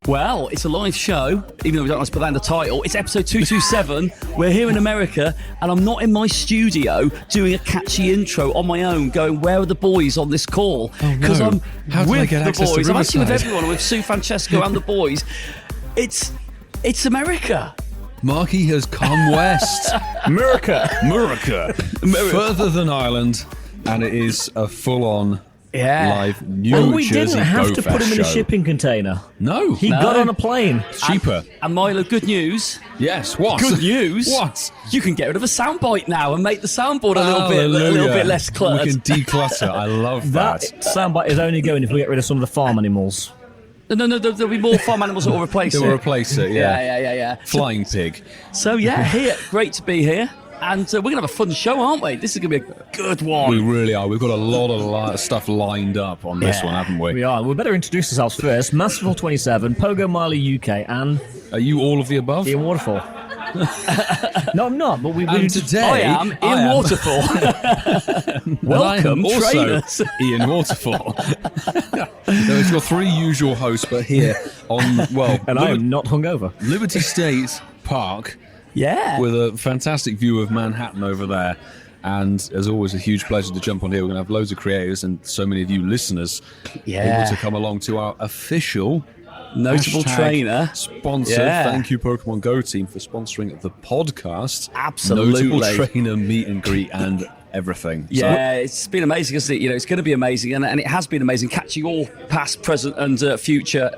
Well, it's a live show, even though we don't like to put that in the title. It's episode 227. We're here in America, and I'm not in my studio doing a catchy intro on my own, going, where are the boys on this call? Because I'm with the boys. I'm actually with everyone. I'm with Sue Francesco and the boys. It's America. Marky has come west. America. Further than Ireland, and it is a full-on live New Jersey we didn't have to put him in a show. shipping container. No. He got on a plane. It's cheaper. And Milo, good news. Yes, what? Good news. What? You can get rid of a soundbite now and make the soundboard a little bit less cluttered. We can declutter. I love that. Soundbite is only going if we get rid of some of the farm animals. No, there'll be more farm animals that will replace it. They will replace it, Yeah. Flying pig. So, here. Great to be here. And we're going to have a fun show, aren't we? This is going to be a good one. We really are. We've got a lot of stuff lined up on this one, haven't we? We are. We better introduce ourselves first. Masterful 27, PoGoMiloUK, and... Are you all of the above? Ian Waterfall. No, I'm not, but we... today... I am Ian Waterfall. Welcome, also trainers. Ian Waterfall. There's your three usual hosts, but here on, And I am not hungover. Liberty State Park... Yeah. With a fantastic view of Manhattan over there. And as always, a huge pleasure to jump on here. We're going to have loads of creators and so many of you listeners able to come along to our official notable trainer sponsor. Thank you, Pokemon Go team, for sponsoring the podcast. Absolutely. Notable trainer meet and greet and everything. Yeah, it's been amazing, isn't it? You know, it's going to be amazing, and it has been amazing, catching all past, present, and future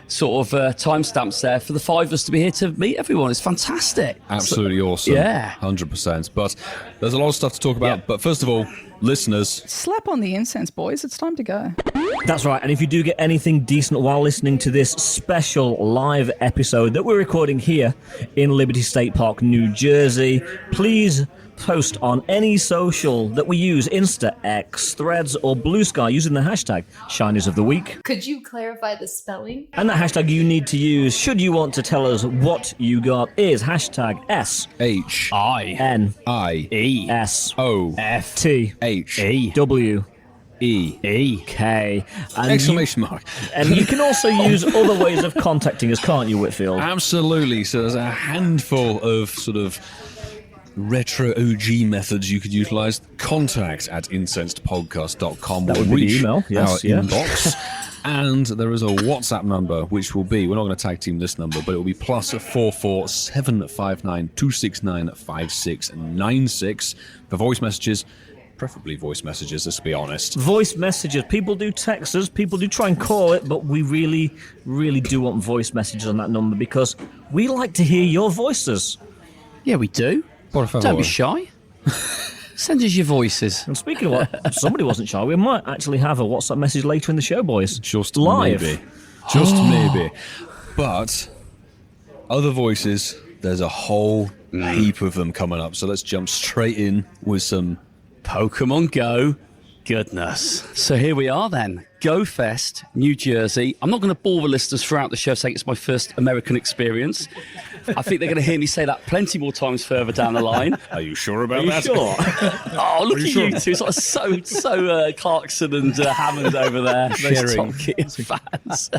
sort of timestamps there for the five of us to be here to meet everyone. It's fantastic. Absolutely awesome. Yeah. 100%. But there's a lot of stuff to talk about. Yeah. But first of all, listeners... Slap on the incense, boys. It's time to go. That's right, and if you do get anything decent while listening to this special live episode that we're recording here in Liberty State Park, New Jersey, please post on any social that we use, Insta, X, Threads, or Blue Sky, using the hashtag Shinies of the Week. Could you clarify the spelling? And that hashtag you need to use, should you want to tell us what you got, is hashtag SHINIESOFTHEWEK. Exclamation mark. And you can also use other ways of contacting us, can't you, Whitfield? Absolutely. So there's a handful of sort of retro OG methods you could utilise. Contact at incensedpodcast.com. That would be the email, yes, our inbox. And there is a WhatsApp number, which will be, we're not going to tag team this number, but it will be +44 759 269 5696 for voice messages. Preferably voice messages, let's be honest. Voice messages. People do text us, people do try and call it, but we really, really do want voice messages on that number because we like to hear your voices. Yeah, we do. Don't be shy. Send us your voices. And speaking of what, somebody wasn't shy, we might actually have a WhatsApp message later in the show, boys. Just live. Maybe. Just maybe. But other voices, there's a whole heap of them coming up. So let's jump straight in with some Pokemon Go goodness. So here we are then. GoFest, New Jersey. I'm not going to bore the listeners throughout the show saying it's my first American experience. I think they're going to hear me say that plenty more times further down the line. Are you sure about that? Sure? Oh, look at you two. It's like so Clarkson and Hammond over there. Those Top Gear fans.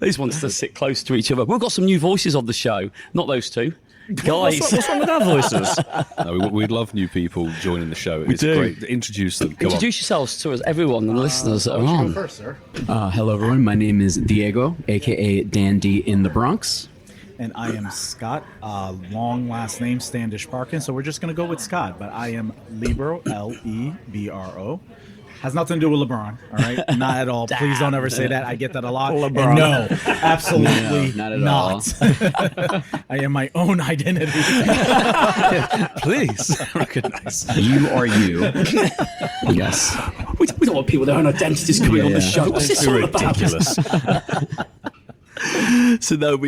They just want us to sit close to each other. We've got some new voices on the show. Not those two. Guys. What's wrong with our voices? No, we'd love new people joining the show. It's great. Introduce them. Introduce yourselves to us, everyone, and the listeners that are on. First, sir. Hello, everyone. My name is Diego, a.k.a. Dandy in the Bronx. And I am Scott, long last name Standish Parkin, so we're just going to go with Scott, but I am Libero, Lebro. Has nothing to do with LeBron, all right? Not at all. Please don't ever say that. I get that a lot. LeBron. And no, absolutely not at all. I am my own identity. Please recognize. You are you. Yes. We don't want people with their own identities coming on the show. What's this all ridiculous. about? So no,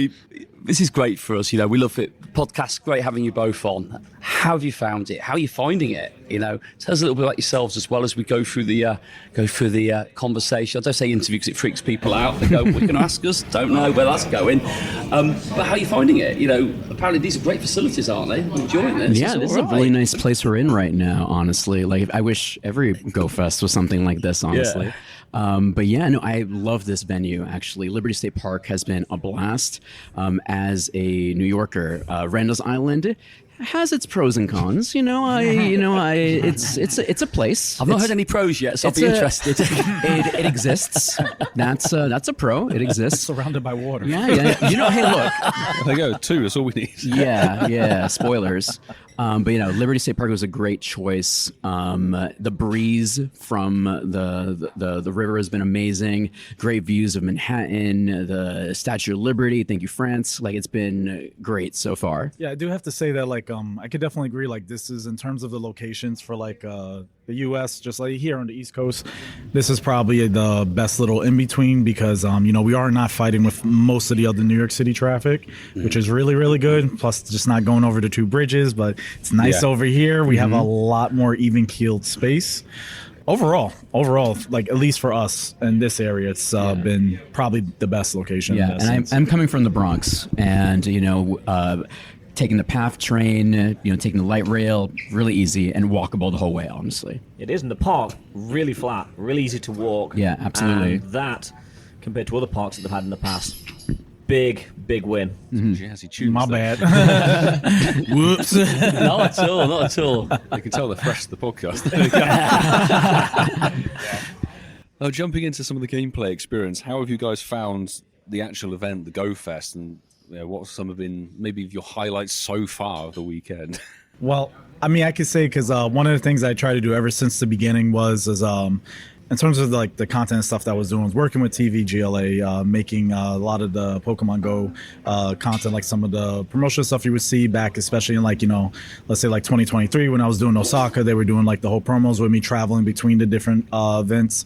this is great for us. You know, we love it. podcast. Great having you both on. How have you found it? How are you finding it? You know, tell us a little bit about yourselves as well as we go through the conversation. I don't say interview because it freaks people out. They go, "What are you going to ask us?" Don't know where that's going. But how are you finding it? You know, apparently these are great facilities, aren't they? I'm enjoying this. Yeah, this is a really nice place we're in right now, honestly. Like, I wish every GoFest was something like this, honestly. But yeah, no, I love this venue, actually. Liberty State Park has been a blast. As a New Yorker, Randall's Island has its pros and cons. It's a place. I've not heard any pros yet, so I'll be interested. It exists. That's a pro. It exists. Surrounded by water. Yeah. Hey, look. There you go, 2, that's all we need. Yeah. Spoilers. But Liberty State Park was a great choice. The breeze from the river has been amazing. Great views of Manhattan, the Statue of Liberty. Thank you, France. Like, it's been great so far. Yeah, I do have to say that, like, I could definitely agree. Like, this is, in terms of the locations for, like, the U.S., just like here on the East Coast, this is probably the best little in between because, we are not fighting with most of the other New York City traffic, which is really, really good. Plus, just not going over the 2 bridges, but it's nice over here. We have a lot more even keeled space. Overall, like, at least for us in this area, it's been probably the best location. Yeah, and I'm coming from the Bronx, and taking the PATH train, taking the light rail, really easy and walkable the whole way, honestly. It is in the park, really flat, really easy to walk. Yeah, absolutely. And that, compared to other parks that they've had in the past, big win. Jazzy tunes. My there. bad. Whoops. Not at all. You can tell they're fresh to the podcast. Now, jumping into some of the gameplay experience, how have you guys found the actual event, the GoFest, and what some have been maybe your highlights so far of the weekend? Well, I mean, I could say because one of the things I try to do ever since the beginning was in terms of like the content and stuff that I was doing, was working with TV GLA, making a lot of the Pokemon Go content, like some of the promotional stuff you would see back, especially in like, let's say like 2023 when I was doing Osaka, they were doing like the whole promos with me traveling between the different events.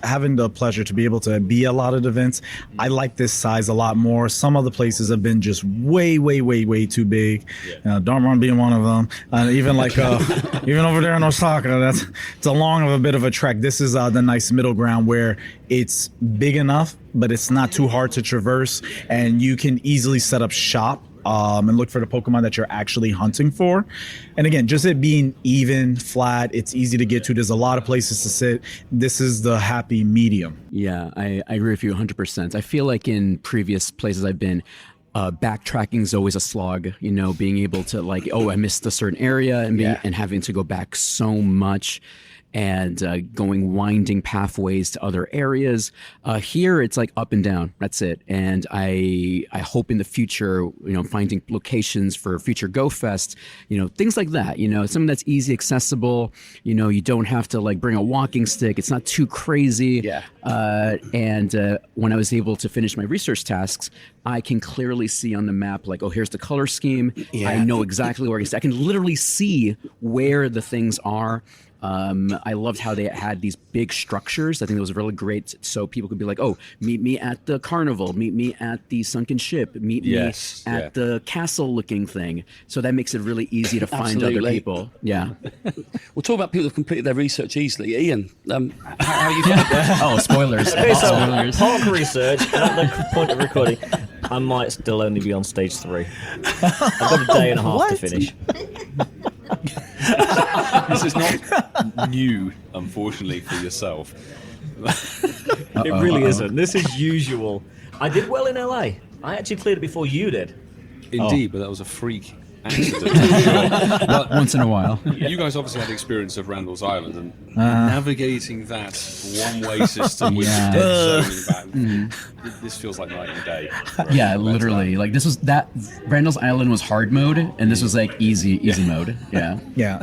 Having the pleasure to be able to be a lot of the events, I like this size a lot more. Some other places have been just way too big. Darmron being one of them. Even like even over there in Osaka, it's a long of a bit of a trek. This is the nice middle ground where it's big enough, but it's not too hard to traverse, and you can easily set up shop and look for the Pokemon that you're actually hunting for. And again, just it being even, flat, it's easy to get to. There's a lot of places to sit. This is the happy medium. Yeah, I agree with you 100%. I feel like in previous places I've been, backtracking is always a slog, being able to like, I missed a certain area and having to go back so much. And going winding pathways to other areas. Here, it's like up and down. That's it. And I hope in the future, finding locations for future GoFest, things like that. Something that's easy, accessible. You don't have to like bring a walking stick. It's not too crazy. Yeah. And when I was able to finish my research tasks, I can clearly see on the map, like, here's the color scheme. Yeah. I know exactly where I can literally see where the things are. I loved how they had these big structures. I think it was really great. So people could be like, meet me at the carnival, meet me at the sunken ship, meet me at the castle looking thing. So that makes it really easy to find other people. Yeah. We'll talk about people who've completed their research easily. Ian, how you found spoilers. Okay, so Spoilers. park research, at the point of recording, I might still only be on stage 3. I've got a day and a half to finish. This is not new, unfortunately, for yourself. It really isn't. This is usual. I did well in LA. I actually cleared it before you did. Indeed, but that was a freak accident. Well, once in a while. You guys obviously had the experience of Randall's Island and navigating that one-way system with the dead zoning back. This feels like night and day. Yeah, literally. Like Randall's Island was hard mode, and this was like easy mode. Yeah. Yeah.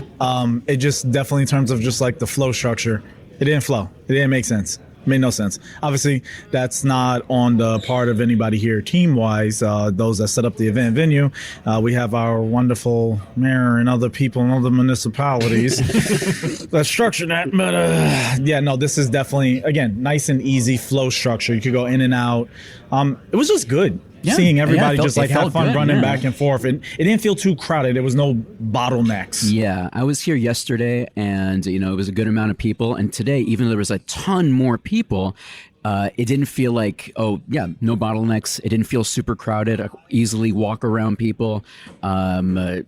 It just definitely, in terms of just like the flow structure, it didn't flow. It didn't make sense. Made no sense. Obviously, that's not on the part of anybody here team-wise. Those that set up the event venue, we have our wonderful mayor and other people in other municipalities that structure that. But this is definitely, again, nice and easy flow structure. You could go in and out. It was just good. seeing everybody Yeah, just like it have felt fun good, running yeah. back and forth, and it didn't feel too crowded. There was no bottlenecks. Yeah, I was here yesterday, and it was a good amount of people. And today, even though there was a ton more people, it didn't feel like no bottlenecks. It didn't feel super crowded. I could easily walk around people. It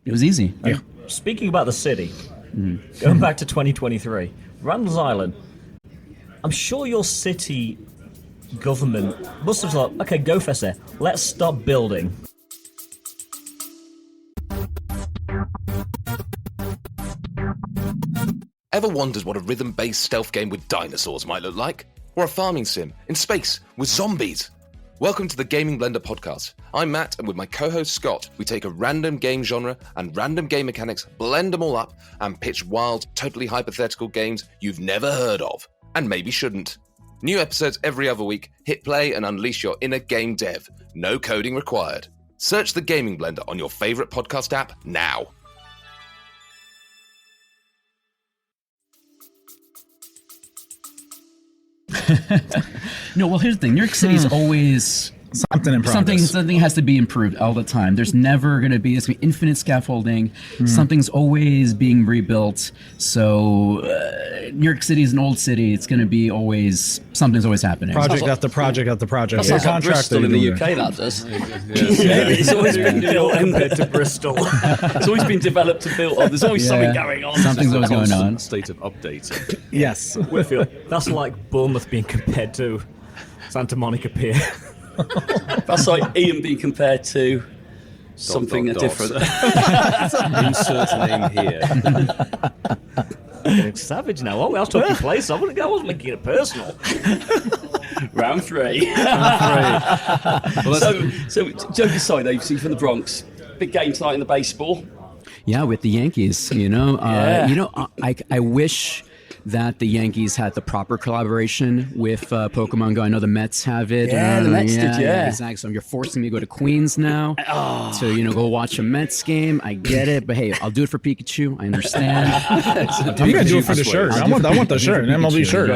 was easy. Yeah. Speaking about the city, going back to 2023, Randall's Island. I'm sure your city government must have thought, okay, GoFest there. Let's stop building. Ever wondered what a rhythm-based stealth game with dinosaurs might look like? Or a farming sim in space with zombies? Welcome to the Gaming Blender podcast. I'm Matt, and with my co-host Scott, we take a random game genre and random game mechanics, blend them all up, and pitch wild, totally hypothetical games you've never heard of, and maybe shouldn't. New episodes every other week. Hit play and unleash your inner game dev. No coding required. Search the Gaming Blender on your favorite podcast app now. No, well, here's the thing. New York City's always Something in progress. something has to be improved all the time. There's never going to be infinite scaffolding. Something's always being rebuilt. So New York City is an old city. It's going to be something's always happening. Project after project after project. That sounds like Bristol in the UK, that does. It's always been built compared to Bristol. It's always been developed and built on. There's always something going on. Something's always going on. State of updating. Yes. Whitfield. That's like Bournemouth being compared to Santa Monica Pier. That's like Ian being compared to something different. Insert name here. Getting savage now. Oh, I was talking place. I wasn't making it personal. Round three. So joke aside, though, you see from the Bronx, big game tonight in the baseball. Yeah, with the Yankees, I wish that the Yankees had the proper collaboration with Pokemon Go. I know the Mets have it. Yeah, the Mets did, yeah. Exactly. So you're forcing me to go to Queens now to go watch a Mets game. I get it, but hey, I'll do it for Pikachu. I understand. I'm gonna do it for the shirt. I want the shirt, an MLB shirt.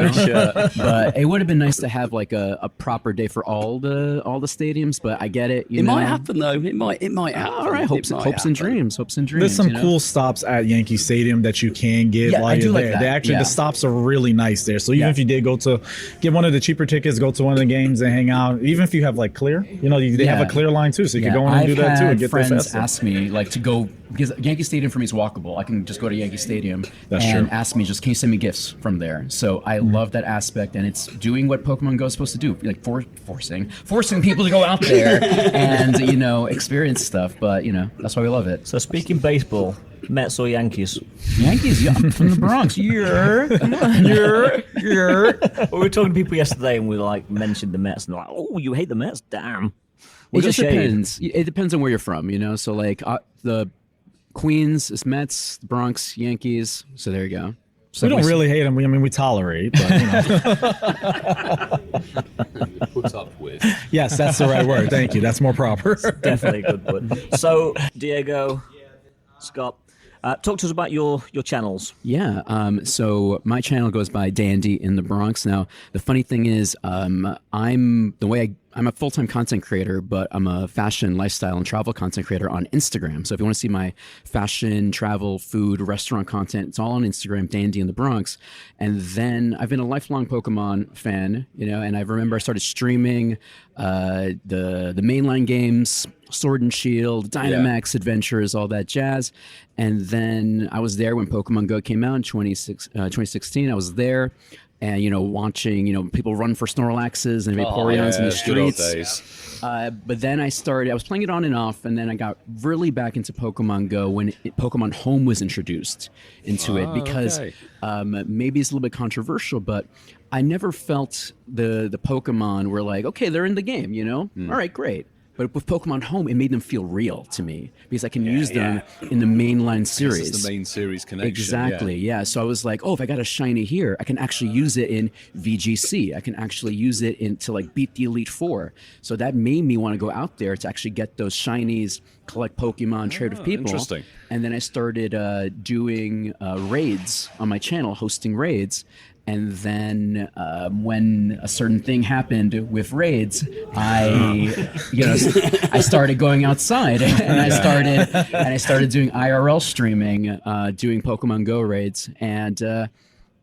But it would have been nice to have like a proper day for all the stadiums. But I get it. It might happen though. It might happen. All right, hopes and dreams. There's some cool stops at Yankee Stadium that you can get while you're there. They actually the stops are really nice there. So even if you did go to get one of the cheaper tickets, go to one of the games and hang out. Even if you have like clear, they have a clear line too, so you can go in and do that too and get friends there faster. ask me like to go because Yankee Stadium for me is walkable. I can just go to Yankee Stadium That's and true. ask me just can you send me gifts from there. So I love that aspect, and it's doing what Pokemon Go is supposed to do, like forcing people to go out there and experience stuff. But that's why we love it. So speaking baseball, Mets or Yankees? Yankees, from the Bronx. Yeah. We were talking to people yesterday and we mentioned the Mets and they're like, oh, you hate the Mets? Damn. It just depends. It depends on where you're from, So like the Queens is Mets, Bronx, Yankees. So there you go. So we don't really hate them. We tolerate. But, Put up with. Yes, that's the right word. Thank you. That's more proper. Definitely a good word. So, Diego, Scott, talk to us about your channels. Yeah. So my channel goes by Dandy in the Bronx. Now, the funny thing is, I'm a full-time content creator, but I'm a fashion, lifestyle, and travel content creator on Instagram. So if you want to see my fashion, travel, food, restaurant content, it's all on Instagram, Dandy in the Bronx. And then I've been a lifelong Pokemon fan, and I remember I started streaming the mainline games, Sword and Shield, Dynamax Adventures, all that jazz. And then I was there when Pokemon Go came out in 2016. I was there. And watching people run for Snorlaxes and Vaporeons in the streets. But then I was playing it on and off, and then I got really back into Pokemon Go when Pokemon Home was introduced into it because maybe it's a little bit controversial, but I never felt the Pokemon were like, okay, they're in the game, all right, great. But with Pokemon Home, it made them feel real to me because I can use them in the mainline series. It's the main series connection. Exactly, yeah. So I was like, if I got a shiny here, I can actually use it in VGC. I can actually use it to beat the Elite Four. So that made me want to go out there to actually get those shinies collect Pokemon, trade with people. Interesting. And then I started doing raids on my channel, hosting raids. And then when a certain thing happened with raids, I started going outside and I started doing IRL streaming, doing Pokemon Go raids, and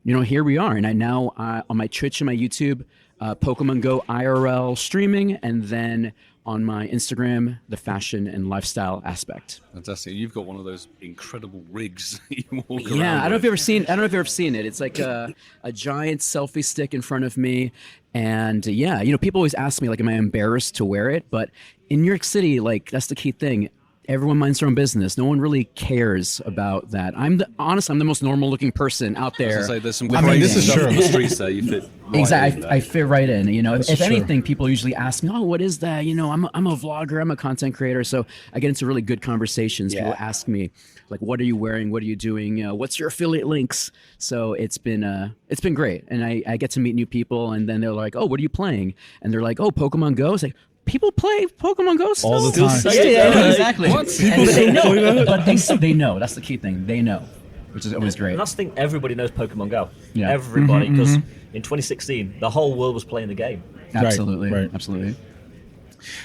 here we are. And I now on my Twitch and my YouTube, Pokemon Go IRL streaming, and then on my Instagram, the fashion and lifestyle aspect. Fantastic. You've got one of those incredible rigs that you walk around Yeah, I don't know if with. you've ever seen it. It's like a giant selfie stick in front of me. And people always ask me, like, am I embarrassed to wear it? But in New York City, like, that's the key thing. Everyone minds their own business. No one really cares about that. I'm the most normal looking person out there. I was gonna say, there's some mean, crazy this is stuff true. on the streets there. You fit right Exactly, in I there. fit right in. If is true. anything, people usually ask me, "Oh, what is that?" I'm a vlogger, I'm a content creator, so I get into really good conversations. People ask me, like, "What are you wearing? What are you doing? What's your affiliate links?" So it's been great, and I get to meet new people, and then they're like, "Oh, what are you playing?" And they're like, "Oh, Pokemon Go." It's like, people play Pokemon Go still? All the time. Yeah, exactly. What? And they know, but they know. That's the key thing. They know, which is always great. And that's the thing, everybody knows Pokemon Go. Yeah. Everybody, because in 2016, the whole world was playing the game. Absolutely, right. absolutely.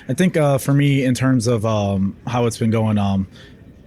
I think for me, in terms of how it's been going,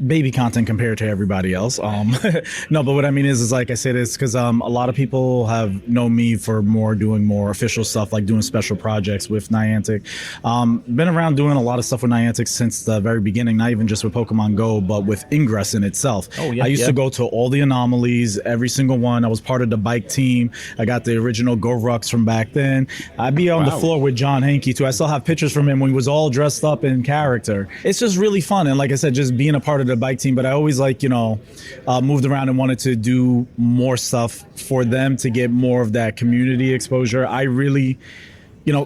baby content compared to everybody else. No, but what I mean is like I say this because a lot of people have known me for doing more official stuff, like doing special projects with Niantic. Been around doing a lot of stuff with Niantic since the very beginning, not even just with Pokemon Go, but with Ingress in itself. Oh, yeah, I used to go to all the anomalies, every single one. I was part of the bike team. I got the original Go Rucks from back then. I'd be on the floor with John Hankey too. I still have pictures from him when he was all dressed up in character. It's just really fun. And like I said, just being a part of the bike team, but I always moved around and wanted to do more stuff for them to get more of that community exposure. I really,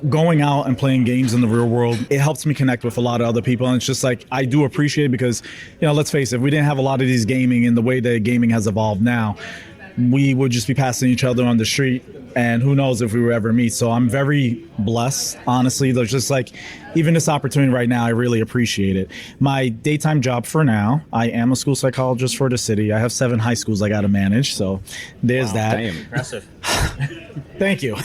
going out and playing games in the real world, it helps me connect with a lot of other people. And it's just like, I do appreciate it because, let's face it, if we didn't have a lot of these gaming in the way that gaming has evolved now, we would just be passing each other on the street, and who knows if we would ever meet. So I'm very blessed, honestly. There's just like, even this opportunity right now, I really appreciate it. My daytime job for now, I am a school psychologist for the city. I have 7 high schools I got to manage, so there's that. Damn. Impressive. Thank you.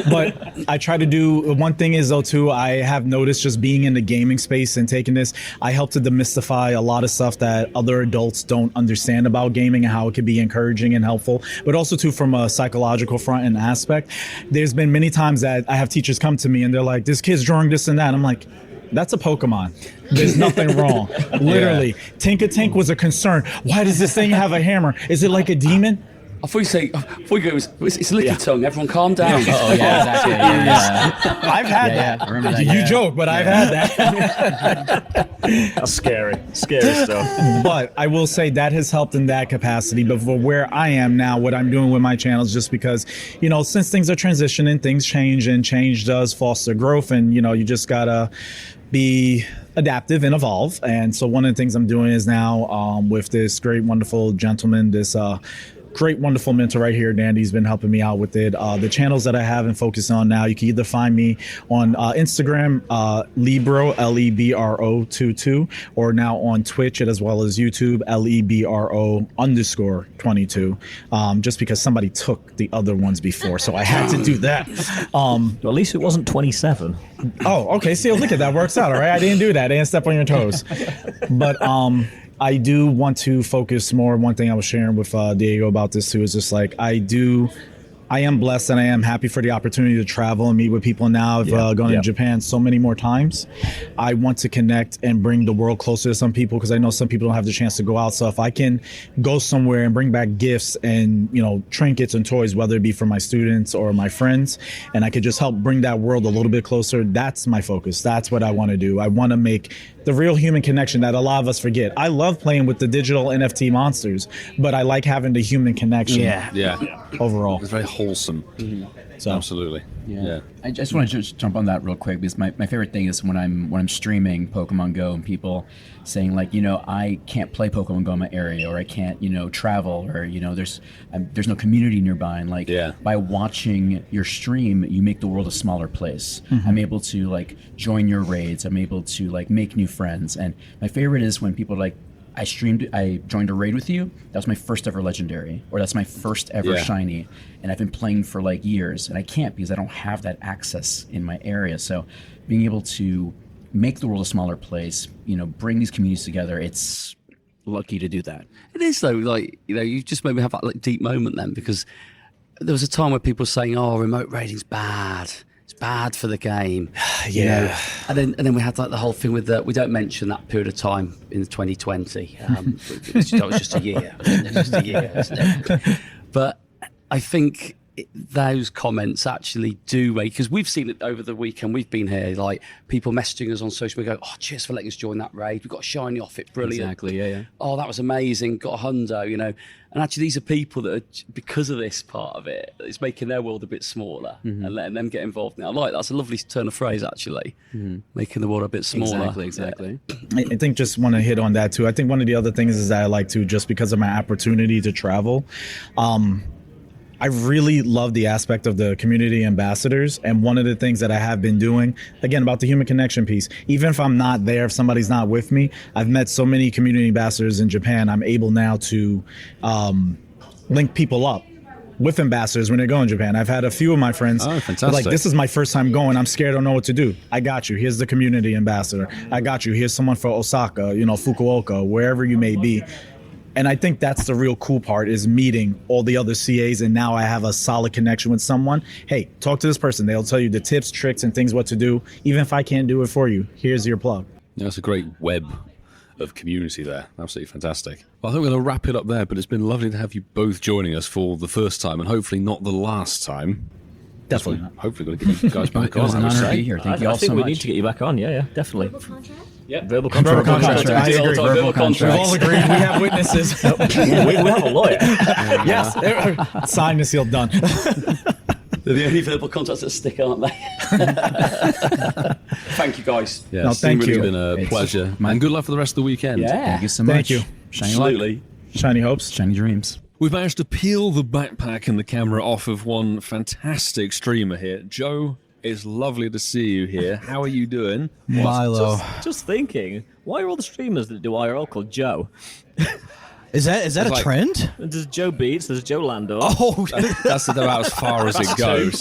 But I try to do, one thing is though too, I have noticed just being in the gaming space and taking this, I help to demystify a lot of stuff that other adults don't understand about gaming and how it can be encouraging and helpful, but also too from a psychological front and aspect. There's been many times that I have teachers come to me and they're like, this kid's drawing this and that. I'm like, that's a Pokemon. There's nothing wrong. Literally. Tinka was a concern. Why does this thing have a hammer? Is it like a demon? I thought you go, it's a licky tongue. Everyone calm down. Oh yeah, exactly. Yeah. I've had that. I remember that. You joke, but I've had that. That's scary. Scary stuff. But I will say that has helped in that capacity. But for where I am now, what I'm doing with my channel is just because, since things are transitioning, things change, and change does foster growth. And, you just got to be adaptive and evolve. And so one of the things I'm doing is now with this great, wonderful gentleman, this great, wonderful mentor right here, Dandy's been helping me out with it. The channels that I have and focus on now, you can either find me on Instagram, Libro, LEBRO22, or now on Twitch as well as YouTube, LEBRO_22, just because somebody took the other ones before, so I had to do that. Well, at least it wasn't 27. Oh, okay. See, look at that. Works out. All right. I didn't do that. I didn't step on your toes. But I do want to focus more. One thing I was sharing with Diego about this too is just like I am blessed and I am happy for the opportunity to travel and meet with people now. I've gone to Japan so many more times. I want to connect and bring the world closer to some people because I know some people don't have the chance to go out. So if I can go somewhere and bring back gifts and, trinkets and toys, whether it be for my students or my friends, and I could just help bring that world a little bit closer, that's my focus. That's what I want to do. I want to make the real human connection that a lot of us forget. I love playing with the digital NFT monsters, but I like having the human connection. Yeah. Overall. It's very wholesome. So Absolutely. Yeah. I just want to just jump on that real quick because my favorite thing is when I'm streaming Pokemon Go and people saying like, I can't play Pokemon Go in my area, or I can't, travel, or there's no community nearby, and like by watching your stream, you make the world a smaller place. I'm able to like join your raids. I'm able to like make new friends. And my favorite is when people are like, I joined a raid with you. That was my first ever legendary, or that's my first ever shiny. And I've been playing for like years, and I can't because I don't have that access in my area. So being able to make the world a smaller place, bring these communities together, it's lucky to do that. It is though, like, you just made me have that like deep moment then, because there was a time where people were saying, oh, remote raiding's bad. It's bad for the game. Yeah. And then we had like the whole thing with we don't mention that period of time in 2020. That was just a year. It was just a year, wasn't it? But I think those comments actually do make, because we've seen it over the weekend. We've been here, like people messaging us on social media, go, oh, cheers for letting us join that raid. We got a shiny off it, brilliant. Exactly, yeah. Oh, that was amazing. Got a hundo, And actually, these are people that are, because of this part of it, it's making their world a bit smaller and letting them get involved now. I like that's a lovely turn of phrase, actually, making the world a bit smaller. Exactly. I think just want to hit on that too. I think one of the other things is that I like to, just because of my opportunity to travel, I really love the aspect of the community ambassadors. And one of the things that I have been doing, again, about the human connection piece, even if I'm not there, if somebody's not with me, I've met so many community ambassadors in Japan. I'm able now to link people up with ambassadors when they go in Japan. I've had a few of my friends like, this is my first time going. I'm scared. I don't know what to do. I got you. Here's the community ambassador. I got you. Here's someone for Osaka, Fukuoka, wherever you may be. And I think that's the real cool part, is meeting all the other CAs, and now I have a solid connection with someone. Hey, talk to this person. They'll tell you the tips, tricks, and things what to do. Even if I can't do it for you, here's your plug. Yeah, that's a great web of community there. Absolutely fantastic. Well, I think we're going to wrap it up there, but it's been lovely to have you both joining us for the first time, and hopefully not the last time. Definitely not. Hopefully going to get you guys back on. It was an honor to be here. Thank you all so much. I think we need to get you back on. Yeah, definitely. Verbal contract? Yeah, verbal contract. I agree. Verbal contract. We've all agreed. We have witnesses. we have a lawyer. Yes. Signed and sealed, done. They're the only verbal contracts that stick, aren't they? Thank you, guys. Yeah, No, thank it's you. been a pleasure. And good luck for the rest of the weekend. Thank you so much. Thank you. Shiny light. Absolutely. Shiny hopes. Shiny dreams. We've managed to peel the backpack and the camera off of one fantastic streamer here. Joe, it's lovely to see you here. How are you doing? Milo. Just thinking, why are all the streamers that do IRL called Joe? Is that It's a like- trend? There's Joe Beats, there's Joe Lando. Oh, That's about as far as it goes.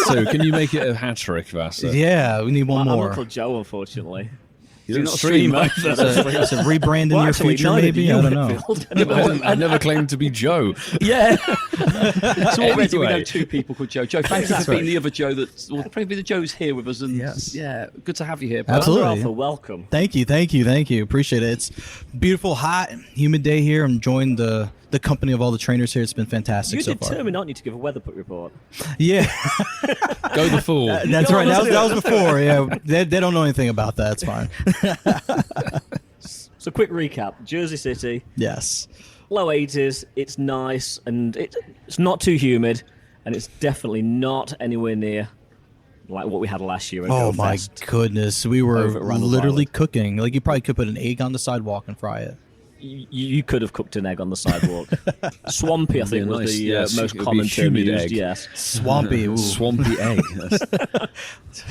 So, can you make it a hat trick, Vasa? yeah, we need one I'm more. not called Joe, unfortunately. You're not a streamer. It's a rebrand in Well, your actually, future, neither do maybe? you, I don't know. Whitfield. I never claimed to be Joe. Yeah. So already we Anyway. know two people called Joe. Joe, thank you for being the other Joe probably the Joe's here with us. And Yes. yeah, good to have you here. Bro. Absolutely. Alpha, welcome. Thank you. Appreciate it. It's beautiful, hot, humid day here. I'm enjoying the company of all the trainers here. It's been fantastic You're so far. determined, aren't you, to give a weather report? Yeah, Go the fool. that's right. That was before. Yeah, they don't know anything about that. It's fine. So quick recap. Jersey City, Yes. low 80s, it's nice, and it's not too humid, and it's definitely not anywhere near like what we had last year at Oh my GoFest. goodness, we were Over at Randall literally Island. cooking. Like you probably could put an egg on the sidewalk and fry it. You could have cooked an egg on the sidewalk. Swampy, I think, Yeah, was nice. the Yes, most it would be common term humid used. egg. Yes. Swampy. Ooh. Swampy egg. That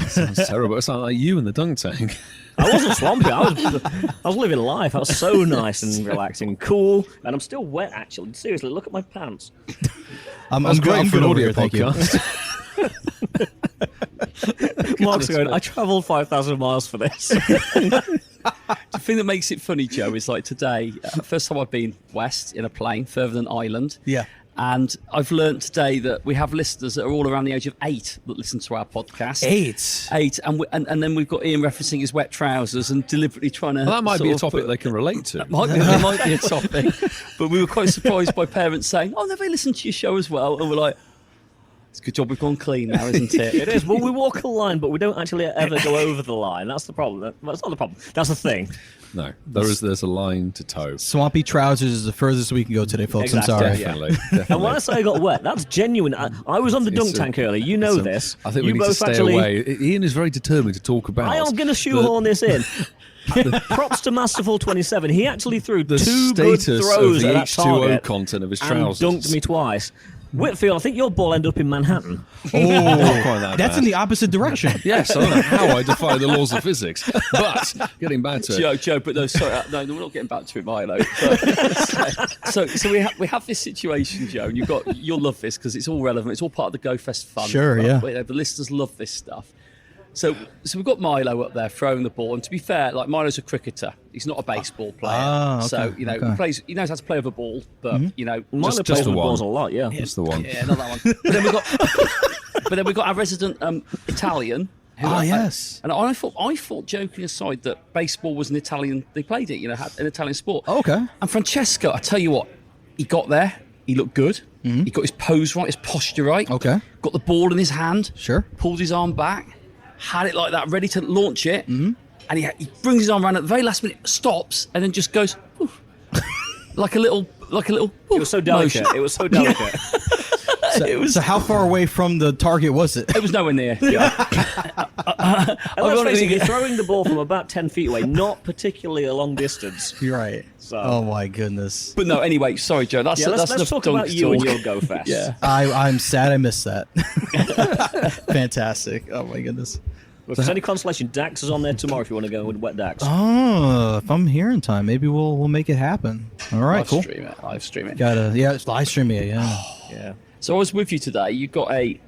sounds terrible. It sounds like you in the dunk tank. I wasn't swampy. I was living life. I was so nice and relaxing, cool, and I'm still wet. Actually, seriously, look at my pants. I'm That's good. great I'm for good an over audio here. Thank you. podcast. Mark's going, I travelled 5,000 miles for this. The thing that makes it funny, Joe, is like today, first time I've been west in a plane, further than Ireland. Yeah. And I've learnt today that we have listeners that are all around the age of 8 that listen to our podcast. 8, and then we've got Ian referencing his wet trousers and deliberately trying to. Well, that might be a sort of topic they can relate to. It might be a topic, but we were quite surprised by parents saying, "Oh, no, they listen to your show as well," and we're like, "It's a good job we've gone clean now, isn't it?" It is. Well, we walk a line, but we don't actually ever go over the line. That's the problem. That's not the problem. That's the thing. No, there's a line to toe. Swampy trousers is the furthest we can go today, folks. Exactly. I'm sorry. Yeah. Definitely. And when I say I got wet, that's genuine. I was on the dunk tank earlier. You know this. I think you we need to both stay actually, away. Ian is very determined to talk about. I am going to shoehorn this in. Props to Masterful 27. He actually threw the two good status throws of the at that H2O target content of his and trousers. dunked me twice. Whitfield, I think your ball ended up in Manhattan. Not quite that That's bad. in the opposite direction. Yes, I don't know how I defy the laws of physics. But getting back to it. Joe, but no, sorry, no, we're not getting back to it, Milo. So we have this situation, Joe, and you'll love this because it's all relevant. It's all part of the GoFest fun. Sure, yeah. The listeners love this stuff. So we've got Milo up there throwing the ball, and to be fair, like Milo's a cricketer. He's not a baseball player. Okay, so okay. he knows how to play with a ball, but Milo just plays the with one. balls a lot, yeah. That's the one. yeah, not that one. But then we've got our resident Italian. Yes. And I thought, joking aside, that baseball was an Italian. They played it, had an Italian sport. Okay. And Francesco, I tell you what, he got there. He looked good. He got his pose right, his posture right. Okay. Got the ball in his hand. Sure. Pulled his arm back. Had it like that, ready to launch it. And he brings his arm around at the very last minute, stops, and then just goes "Oof," like a little. It was so delicate. motion. It was so delicate. So how far away from the target was it? It was nowhere near. And let's face it, you're throwing the ball from about 10 feet away, not particularly a long distance. You're right. So- Oh my goodness. But no, anyway, sorry, Joe. That's Let's enough talk donkey about you and talk. your GoFest. Yeah. I'm sad I missed that. Fantastic. Oh my goodness. If there's any consolation, Dax is on there tomorrow if you want to go with Wet Dax. Oh, if I'm here in time, maybe we'll make it happen. All right, cool. Live stream it. It's live streaming it, yeah. Yeah. So I was with you today. You got a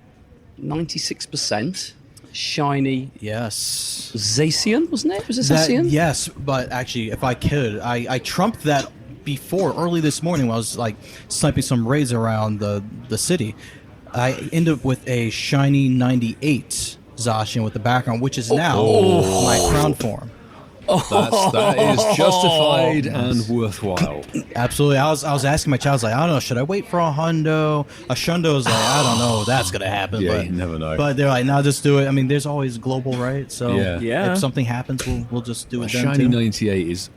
96% shiny Yes. Zacian, wasn't it? Was it That, Zacian? yes, but actually, if I could, I trumped that before early this morning when I was like sniping some raids around the city. I ended up with a shiny 98 Zacian with the background, which is now my crown form. That is justified and worthwhile. Absolutely. I was asking my child, I was like, I don't know, should I wait for a hundo? A shundo's like, I don't know, that's gonna happen. Yeah, but you never know. But they're like, no, just do it. I mean, there's always global, right? So Yeah. if something happens, we'll just do it then Shiny too. 98 is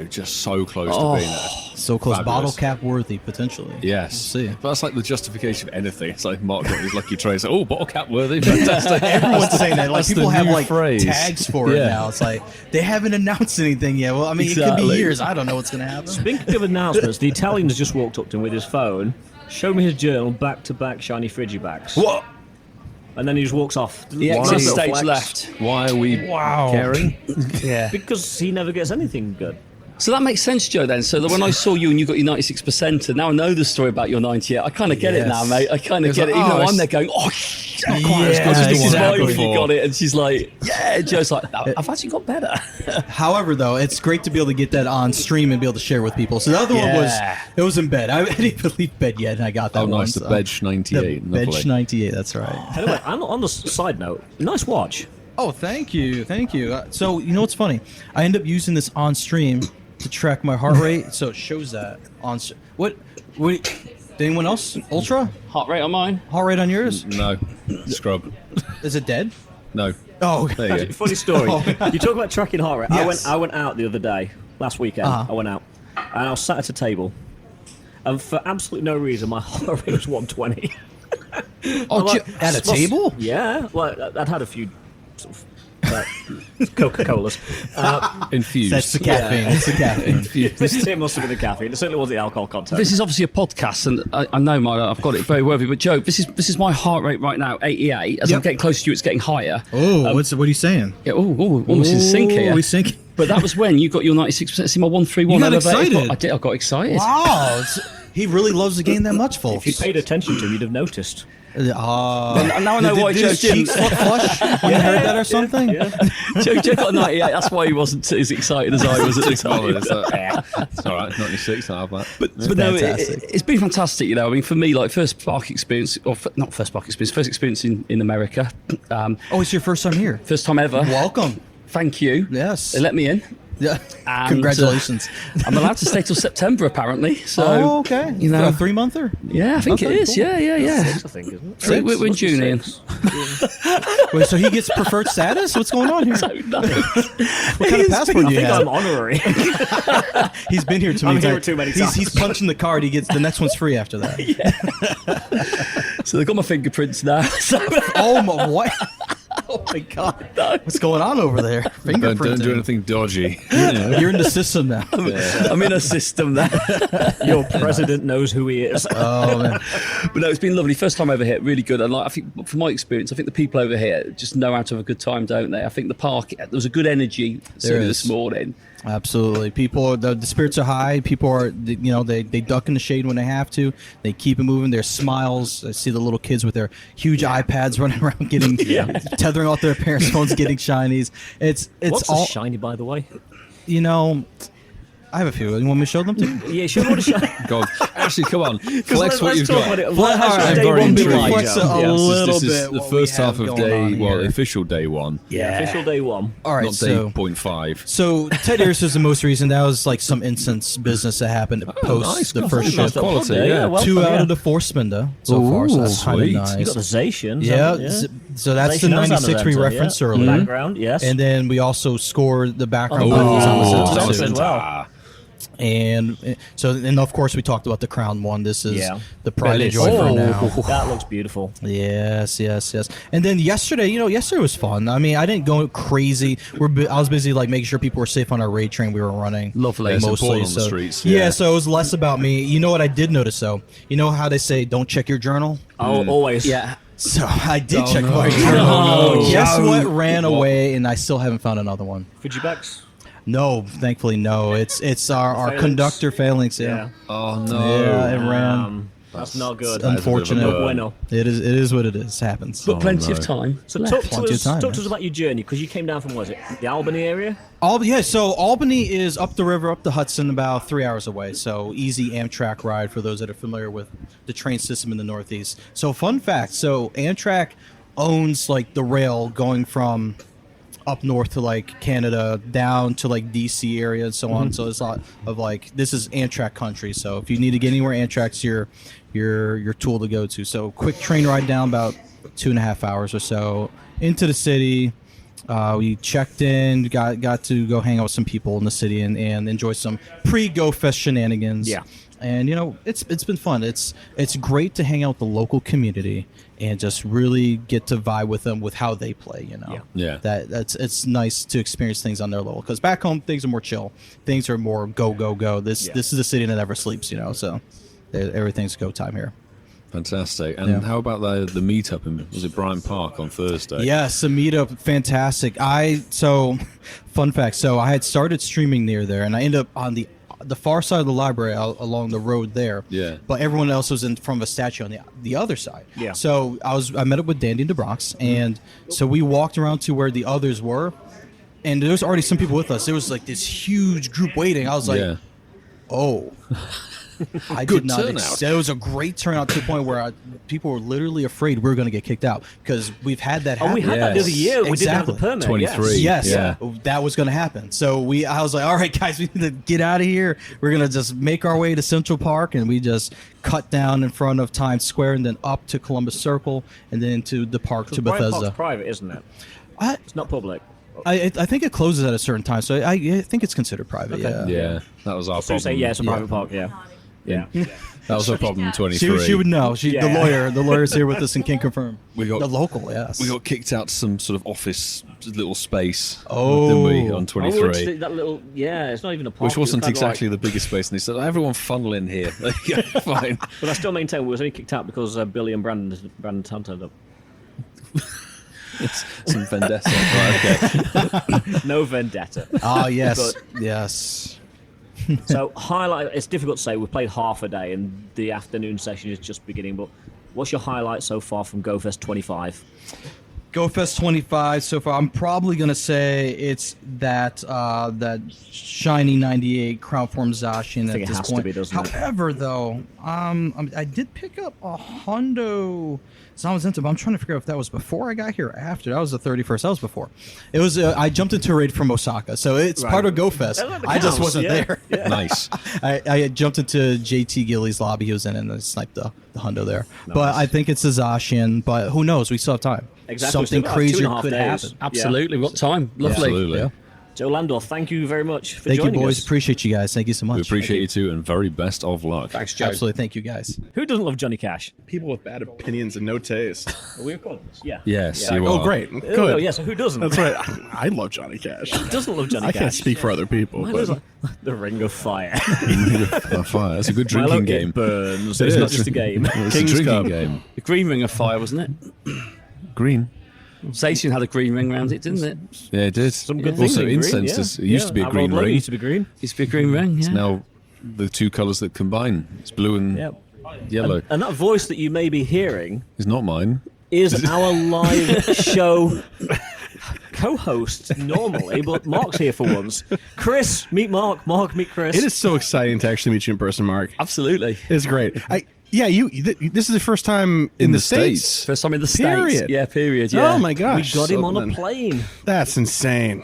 just so close to being there. So close, Fabulous. bottle cap worthy potentially. Yes. We'll see. But that's like the justification of anything. It's like Mark got his lucky trace. Oh, bottle cap worthy. Fantastic. Everyone's saying that. Like That's the people have new like phrase. tags for it Yeah. now. It's like they haven't announced anything yet. Well, I mean, it could Exactly. be years. I don't know what's gonna happen. Speaking of announcements, the Italian has just walked up to him with his phone, showed me his journal, back-to-back shiny Frigibacks. What? And then he just walks off. The Nice exit little stage flex. left. Why are we caring? Yeah. Because he never gets anything good. So that makes sense, Joe, then. So that when I saw you and you got your 96%, and now I know the story about your 98, I kind of get it now, Yes. mate. I kind of It's get like, it. Even oh, though I'm it's- there going, oh, shit, Yeah, this is why exactly. you got it. And she's like, yeah. Joe's like, I've actually got better. However, though, it's great to be able to get that on stream and be able to share with people. So the other one was in bed. I didn't even leave bed yet, and I got that Oh, one. nice. The so. Bedge 98. The Lovely. Bedge 98. That's right. Anyway, on the side note, nice watch. Oh, thank you. So you know what's funny? I end up using this on stream to track my heart rate, so it shows that on. What? Did anyone else? Ultra Heart rate on mine. heart rate on yours? No. Scrub. Is it dead? No. Oh, There you go. Funny story. You talk about tracking heart rate. Yes. I went out the other day, last weekend. Uh-huh. I went out, and I was sat at a table, and for absolutely no reason, my heart rate was 120. Oh, at a table? Yeah, well, I'd had a few sort of Coca-Colas. Infused. That's the caffeine. It's the caffeine. It must have been the caffeine. It certainly was the alcohol content. This is obviously a podcast, and I know I've got it very worthy. But Joe, this is my heart rate right now, 88. As I'm Yep. getting closer to you, it's getting higher. Oh, what are you saying? Yeah, almost in sync here. We sync. But that was when you got your 96%. See my 131. You got elevated. excited. I did. I got excited. Wow, he really loves the game that much, folks. If you paid attention to him, you'd have noticed. And now I know why Joe his didn't. cheeks look flush when you heard that or something? Joe got a 98. That's why he wasn't as excited as I was at the Oh, time. it's all right. 96. I'll have that. But no, fantastic. it's been fantastic. I mean, for me, like first spark experience, or not first spark experience, first experience in America. Oh, it's your first time here. First time ever. Welcome. Thank you. Yes. They let me in. Yeah. And, Congratulations. I'm allowed to stay till September, apparently. So, Oh, okay. You know, a 3-monther? yeah, I think Okay, it is. cool. Yeah. Six, I think, isn't it? So we're in June, Ian. Wait, so he gets preferred status? What's going on here? So, no. What kind of passport I do you think have? I'm honorary. He's been here too I'm many here times. too many times. He's punching the card. He gets the next one's free after that. So they've got my fingerprints now. So, Oh my! What? my God. What's going on over there? Don't do Fingerprinting. anything dodgy. You're in the system now. I'm in a system there. Your president knows who he is. Oh, man. But no, it's been lovely. First time over here, really good. And like, I think, from my experience, I think the people over here just know how to have a good time, don't they? I think the park, there was a good energy certainly this morning. Absolutely. People, the spirits are high. People are, they duck in the shade when they have to. They keep it moving. Their smiles. I see the little kids with their huge iPads running around, tethering off their parents' phones, getting shinies. It's What's all a shiny, by the way? I have a few. You want me to show them to you? Yeah, sure. What a shiny. God, actually, come on, flex what you've got. I'm very intrigued. Flex a little This is bit the what first we half have of going on day, here. the official day one, Yeah, official day one. All right, not day 0.5. So Ted Ayers is the most recent. That was like some instance business that happened post nice. the God, first that's shift. quality, Yeah, well, 2 yeah. out of the 4 Spinda so far, so that's kind of sweet. nice. You got the Zacians. Yeah, haven't so that's the Zation has 96 we Zanzanza, referenced yeah. earlier. Background, yes. And then we also scored the background Oh, levels on the that Zanzanza was too. as well. And so, and of course, we talked about the crown one. This is the pride and Bellissimo. joy for now. That looks beautiful. Yes. And then yesterday, yesterday was fun. I mean, I didn't go crazy. I was busy like making sure people were safe on our raid train we were running. Lovely. Yeah, it's mostly. important on the streets, Yeah, yeah. so it was less about me. You know what I did notice though? You know how they say don't check your journal? Oh, always. Yeah. So I did check no. my journal. No. Guess what ran away, and I still haven't found another one. Fujibacks? No, thankfully no. It's our Phalanx? conductor phalanx. Yeah. Oh no! Yeah, it ran. That's not good. It's unfortunate. That is a bit of a Bueno. It is what it is. Happens. But plenty no. of time. So talk to Plenty of us, time, talk to yes. us about your journey, because you came down from, what is it, the Albany area? So Albany is up the river, up the Hudson, about 3 hours away. So easy Amtrak ride for those that are familiar with the train system in the Northeast. So fun fact, so Amtrak owns like the rail going from up north to like Canada down to like DC area and so on. So it's a lot of like, this is Amtrak country. So if you need to get anywhere, Amtrak's your tool to go to. So quick train ride down about 2.5 hours or so into the city. We checked in, got to go hang out with some people in the city and enjoy some pre-GoFest shenanigans. Yeah. And it's been fun. It's great to hang out with the local community and just really get to vibe with them with how they play. Yeah. It's nice to experience things on their level, because back home things are more chill. Things are more go. This is a city that never sleeps. So everything's go time here. Fantastic. And Yeah. how about the meetup in, was it Bryant Park on Thursday? Yes, the meetup, fantastic. Fun fact. So I had started streaming near there, and I ended up on the far side of the library along the road there. Yeah. But everyone else was in front of a statue on the other side. Yeah. So I met up with Dandy in the Bronx, and so we walked around to where the others were, and there was already some people with us. There was like this huge group waiting. I was like, Yeah. oh. I Good did not. turnout. It was a great turnout to the point where people were literally afraid we were going to get kicked out, because we've had that happen. Oh, we had that the other year. We didn't have the Exactly. permit. 23. Yes. Yes, Yeah. that was going to happen. So I was like, all right, guys, we need to get out of here. We're going to just make our way to Central Park, and we just cut down in front of Times Square and then up to Columbus Circle and then to the park to Bryant Bethesda. Park's private, isn't it? I, It's not public. I think it closes at a certain time, so I think it's considered private. Yeah. Yeah. That was our So you problem. say, yeah, it's a private park, yeah. Yeah. That was our problem in 23. She would know. The Yeah. lawyer's here with us and can confirm. We got- the local, yes. We got kicked out to some sort of office little space, Oh. didn't we, on Oh, 23? that little, it's not even a park. Which it was wasn't kind of exactly like- the biggest space, and they said, everyone funnel in here. Yeah, fine. But I still maintain we was only kicked out because Billy and Brandon turned up. It's some vendetta. Right, okay. No vendetta. Ah, yes. But- Yes. So highlight. It's difficult to say. We've played half a day, and the afternoon session is just beginning. But what's your highlight so far from GoFest 25? GoFest 25 so far. I'm probably gonna say it's that shiny 98 Crown Form Zacian I think at it this has to point. be, doesn't it? However, though, I did pick up a Hondo Zamazenta, but I'm trying to figure out if that was before I got here or after. That was the 31st. That was before. It was. I jumped into a raid from Osaka, so it's Right. part of GoFest. That I just counts, wasn't yeah. there. Yeah. Nice. I jumped into JT Gilly's lobby he was in, and I sniped the Hundo there. But I think it's a Zacian, but who knows? We still have time. Exactly. Something We've still got crazier 2.5 could days. happen. Absolutely. What time? Lovely. Absolutely. Yeah. Joe Landor, thank you very much for Thank you, joining boys. us. Appreciate you guys. Thank you so much. We appreciate you too, and very best of luck. Thanks, Joe. Absolutely. Thank you, guys. Who doesn't love Johnny Cash? People with bad opinions and no taste. Are we recording this? Yeah. Yes, Yeah. you Oh, are. great. Oh, Good. yeah, so who doesn't? That's right. I love Johnny Cash. Who doesn't love Johnny I Cash? can't speak for other people. Mine But was like, the Ring of Fire. Fire. That's a good Milo, drinking it game. burns. It It's is. not just a game. It's King's a drinking Cup. game. The green ring of fire, wasn't it? Green. Station had a green ring around it, didn't it? Yeah, it did. Some good Also, things in green, incense. yeah. It used to be a Our green old logo ring. used to be green. Used to be a green ring, yeah. Now the two colours that combine. It's blue and Yeah. yellow. And that voice that you may be hearing It's not mine. is our live show co-host normally, but Mark's here for once. Chris, meet Mark. Mark, meet Chris. it is so exciting to actually meet you in person, Mark. Absolutely. It's great. This is the first time in the States. First time in the Period. States. Yeah, period, yeah. Oh my We gosh. got him on a Something. plane. That's insane.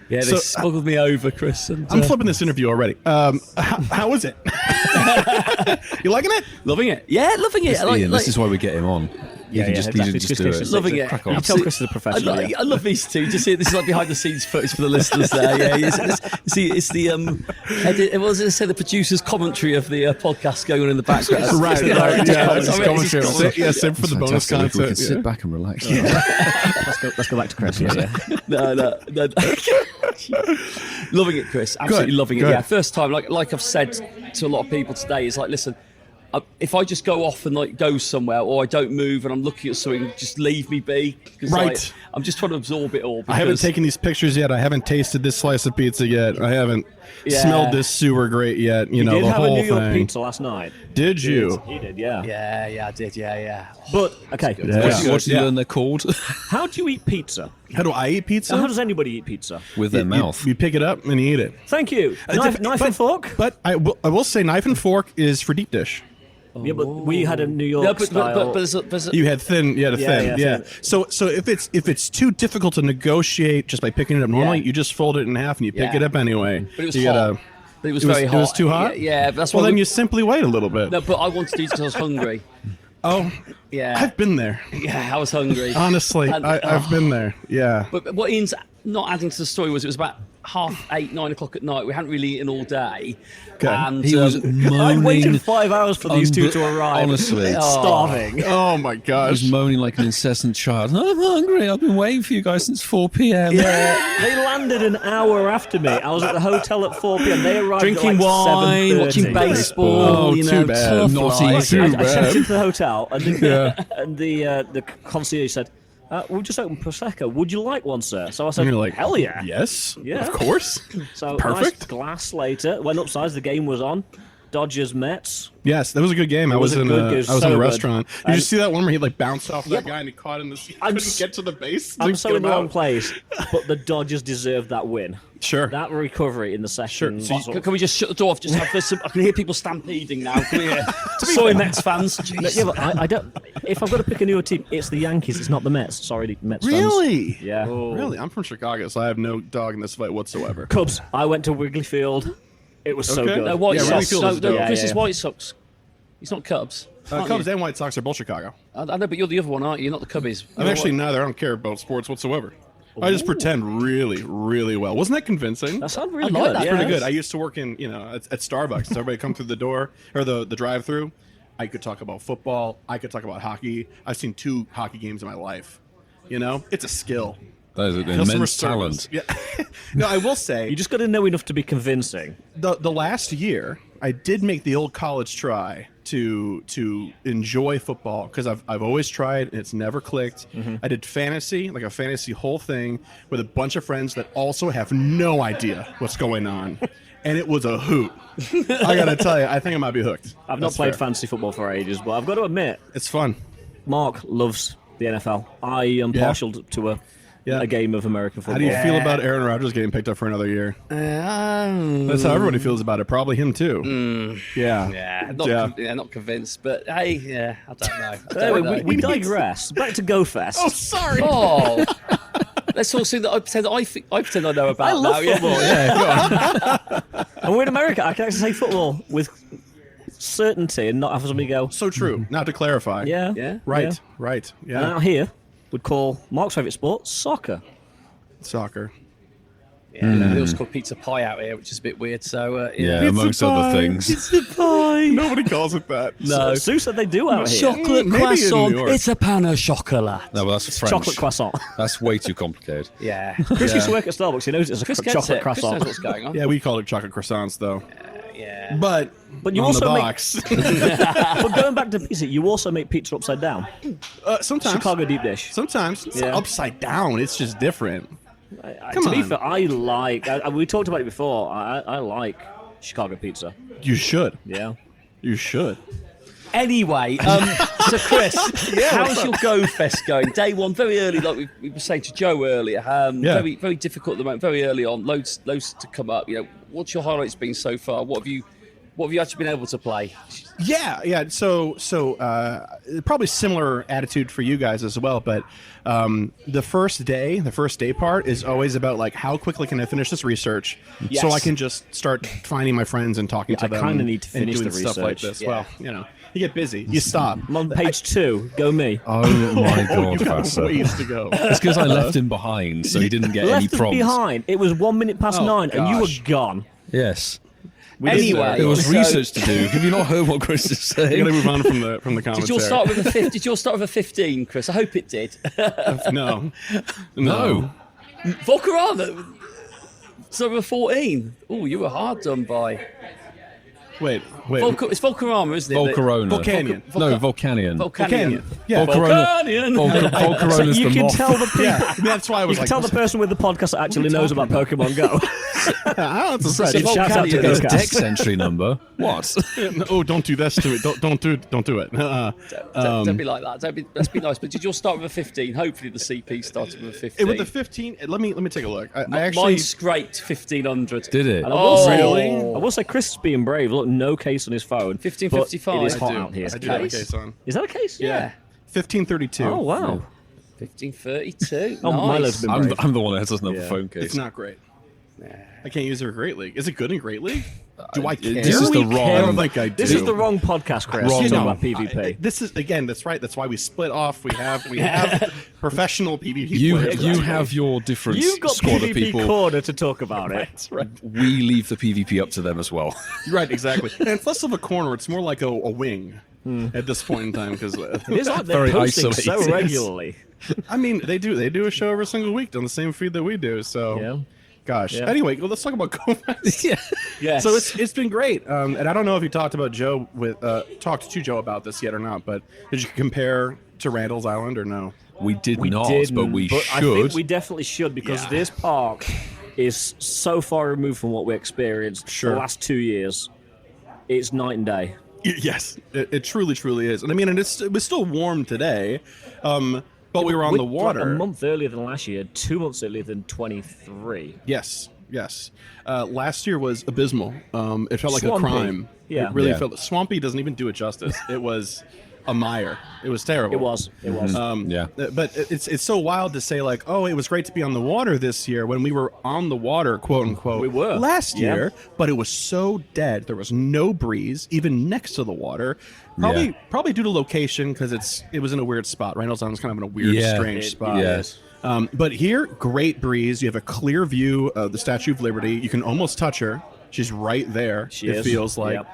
Yeah, they So, smuggled me over, Chris. And, I'm flipping this interview already. How was it? You liking it? loving it. Yeah, loving it. Ian, this is why we get him on. You can just, exactly. you just It's do Chris it. is Loving it. Crack You on. tell Chris is a professional. I love these two. Just see, this is like behind the scenes footage for the listeners there. Yeah, see, it's the edit, what was it say? The producer's commentary of the podcast going on in the background. Right. Yeah, It's I mean, commentary. it's just- Yeah, same for the bonus Fantastic. We can content. sit back and relax. Let's go back to Chris. Yeah. No. Loving it, Chris. Absolutely loving it. good. Yeah, first time. Like I've said to a lot of people today, it's like, listen, if I just go off and like go somewhere, or I don't move and I'm looking at something, just leave me be. 'Cause, Right. like, I'm just trying to absorb it all. I haven't because- taken these pictures yet. I haven't tasted this slice of pizza yet. I haven't smelled this sewer grate yet. You know, did the have a whole New York thing. pizza last night. Did you? You did, yeah. Yeah, I did. Yeah. But okay, Yeah. What did you learn they're called? how do you eat pizza? How do I eat pizza? How does anybody eat pizza? With their mouth. You pick it up and you eat it. Thank you. Knife and fork. But I will say knife and fork is for deep dish. Yeah, but we had a New York No, but style. there's a You had thin. You had a Yeah, thin. yeah, Yeah. thin. So if it's too difficult to negotiate just by picking it up normally, Yeah. you just fold it in half and you pick Yeah. it up anyway. But it was You hot. gotta- But it was it was- very it hot. was too hot? Yeah, but that's Well, why then you simply wait a little bit. No, but I wanted to eat because I was hungry. Oh, Yeah. I've been there. Yeah, I was hungry. Honestly, And- I've been there. Yeah. But what Ian's not adding to the story was it was about 8:30, 9 o'clock at night. We hadn't really eaten all day. Okay. And He was I moaning. waited 5 hours for these two to arrive. Honestly. Starving. Oh my He gosh. was moaning like an incessant child. I'm hungry. I've been waiting for you guys since 4 p.m. Yeah, they landed an hour after me. I was at the hotel at 4 p.m. They arrived drinking at like wine, 7:30. watching baseball. Oh, you too know, bad. tough Naughty life. too I bad. checked into the hotel, and the concierge said, "We've just opened prosecco. Would you like one, sir?" So I said, And you're like, "Hell yeah, Yes. Yeah. Of course. So Perfect. nice glass later. Went upstairs. The game was on. Dodgers Mets. Yes, that was a good game. I was was a in good a, I game. was So in a good. restaurant. Did you And- see that one where he like bounced off Yeah, that guy and he caught in the he I'm couldn't s- get to the base? I'm to so get in the him wrong out? place, but the Dodgers deserved that win. Sure. That recovery in the second. So Can we just shut the door off? Just have this. I can hear people stampeding now. Can we hear? Sorry, Mets fans. Jeez. Yeah, but I don't. If I've got to pick a new team, it's the Yankees. It's not the Mets. Sorry, the Mets fans. Really? Yeah. Really? I'm from Chicago, so I have no dog in this fight whatsoever. Cubs. I went to Wrigley Field. It was so Okay. good. No, White Yeah, Sox. Wrigley Field No, is no, dope. Chris Yeah, is yeah. White Sox. He's not Cubs. aren't Cubs you? and White Sox are both Chicago. I know, but you're the other one, aren't you? You're not the Cubbies. I'm actually neither. I don't care about sports whatsoever. I just pretend really, really well. Wasn't that convincing? That sounds really I like good. that. Yeah. Pretty good. I used to work in, at Starbucks. So everybody come through the door or the drive-through. I could talk about football. I could talk about hockey. I've seen 2 hockey games in my life. It's a skill. That is an Customer immense service. talent. Yeah. No, I will say You just got to know enough to be convincing. the last year I did make the old college try to enjoy football because I've always tried and it's never clicked. I did fantasy, like a fantasy whole thing with a bunch of friends that also have no idea what's going on. And it was a hoot. I gotta tell you, I think I might be hooked. I've not That's played fair. fantasy football for ages, but I've got to admit, It's fun. Mark loves the NFL. I am Yeah. partial to a game of American football. How do you feel about Aaron Rodgers getting picked up for another year? That's how everybody feels about it. Probably him too. Yeah. Yeah, not convinced. But hey, yeah, I don't know. I Anyway, don't know. we digress. Back to GoFest. Oh, sorry. Oh, let's all see that I pretend I know about I love now. football. Yeah. Yeah, and we're in America. I can actually say football with certainty and not have somebody go, So true. Not to clarify. yeah, Yeah. Right. yeah. Right. And Yeah. out here, we'd call Mark's favourite sport soccer. Soccer. Yeah, they also call pizza pie out here, which is a bit weird. So Yeah, amongst other things. Pizza pie. Nobody calls it that. No, Sue said they do out here. chocolate Maybe in croissant. New York. It's a pan au chocolat. No, but that's French. Chocolate croissant. That's way too complicated. Yeah, Chris used to work at Starbucks. He knows it's a Chris gets chocolate it. Chris croissant. knows what's going on. Yeah, we call it chocolate croissants though. Yeah. But you on also the make- box. But going back to pizza, you also make pizza upside down. Sometimes. Chicago deep dish. Sometimes it's Yeah. upside down. It's just different. To be on. fair, I like. We talked about it before. I like Chicago pizza. You should. Yeah. You should. Anyway, so Chris, how's your GoFest going? Day one, very early, like we were saying to Joe earlier. Very, very difficult at the moment. Very early on, loads to come up. You know, what's your highlights been so far? What have you actually been able to play? Yeah. So probably similar attitude for you guys as well. But the first day part is always about like how quickly can I finish this research, Yes. so I can just start finding my friends and talking to I them. kinda need to and finish doing the stuff like research. this. Well, you get busy. You stop. I'm on page 2. Go me. Oh my god, You got Vassar. ways to go. It's because I left him behind, so he didn't get any Left us prompts. behind. It was 1 minute past 9, and you gosh. were gone. Yes. Anyway, There was so- research to do. Have you not heard what Chris is You're saying? gonna move on from the commentary. Did yours start with a 50? Did yours start with a 15, Chris? I hope it did. No. No. Volcarona. So with a 14. Oh, you were hard done by. Wait. It's Volcarama, isn't it? Volcarona. Volcanion. No, Volcanion. Volcanion. Yeah. Volcanion. Volcarona's So you the can moth. tell the people. Yeah. That's why I You was can like. tell the person with the podcast that actually knows about Pokemon Go. That's a threat. So Shout out to Volcanion. those His guys. text entry number. What? Oh, don't do this to it. Don't do it. Don't be like that. Let's be nice. But did yours start with a 15? Hopefully the CP started with a 15. With the 15, let me take a look. I actually Mine scraped 1500. Did it? And I will say, really? I will say, Chris is being brave. Look, no case on his phone. 1555. But it is I hot do. out here. I do have a case on. Is that a case? Yeah. 1532. Oh wow. 1532. Oh, Milo's nice. been I'm brave. the one that doesn't have Yeah. a phone case. It's not great. I can't use it for Great League. Is it good in Great League? Do I care? This is the wrong. I don't think I do. This is the wrong podcast, Chris. Wrong. Talking No, about PvP. This is again. That's right. That's why we split off. We have professional PvP You players. have your different You've got squad of PvP people. corner to talk about it. That's right. We leave the PvP up to them as well. Right. Exactly. And it's less of a corner. It's more like a wing at this point in time because It's like they're Very posting so isolated. regularly. I mean they do a show every single week on the same feed that we do. So. Yeah. Gosh. Yeah. Anyway, well, let's talk about GoFest. Yes. So it's been great, and I don't know if you talked to Joe about this yet or not. But did you compare to Randall's Island or no? We did not, Didn't, but we should. I think we definitely should because Yeah. this park is so far removed from what we experienced Sure. the last 2 years. It's night and day. Yes, it truly is, and I mean, and it was still warm today, but we were on the water. Like a month earlier than last year, 2 months earlier than 23. Yes. Last year was abysmal. It felt like Swampy. a crime. Yeah. It really Yeah. felt. Swampy doesn't even do it justice. It was a mire. It was terrible. It was. Yeah. But it's so wild to say like, oh, it was great to be on the water this year when we were on the water, quote unquote. We were. last Yeah. year, but it was so dead. There was no breeze even next to the water. Probably due to location because it was in a weird spot. Randall's Island was kind of in a weird, Yeah. strange It spot. is. But here, great breeze. You have a clear view of the Statue of Liberty. You can almost touch her. She's right there. She it is. feels like. Yep.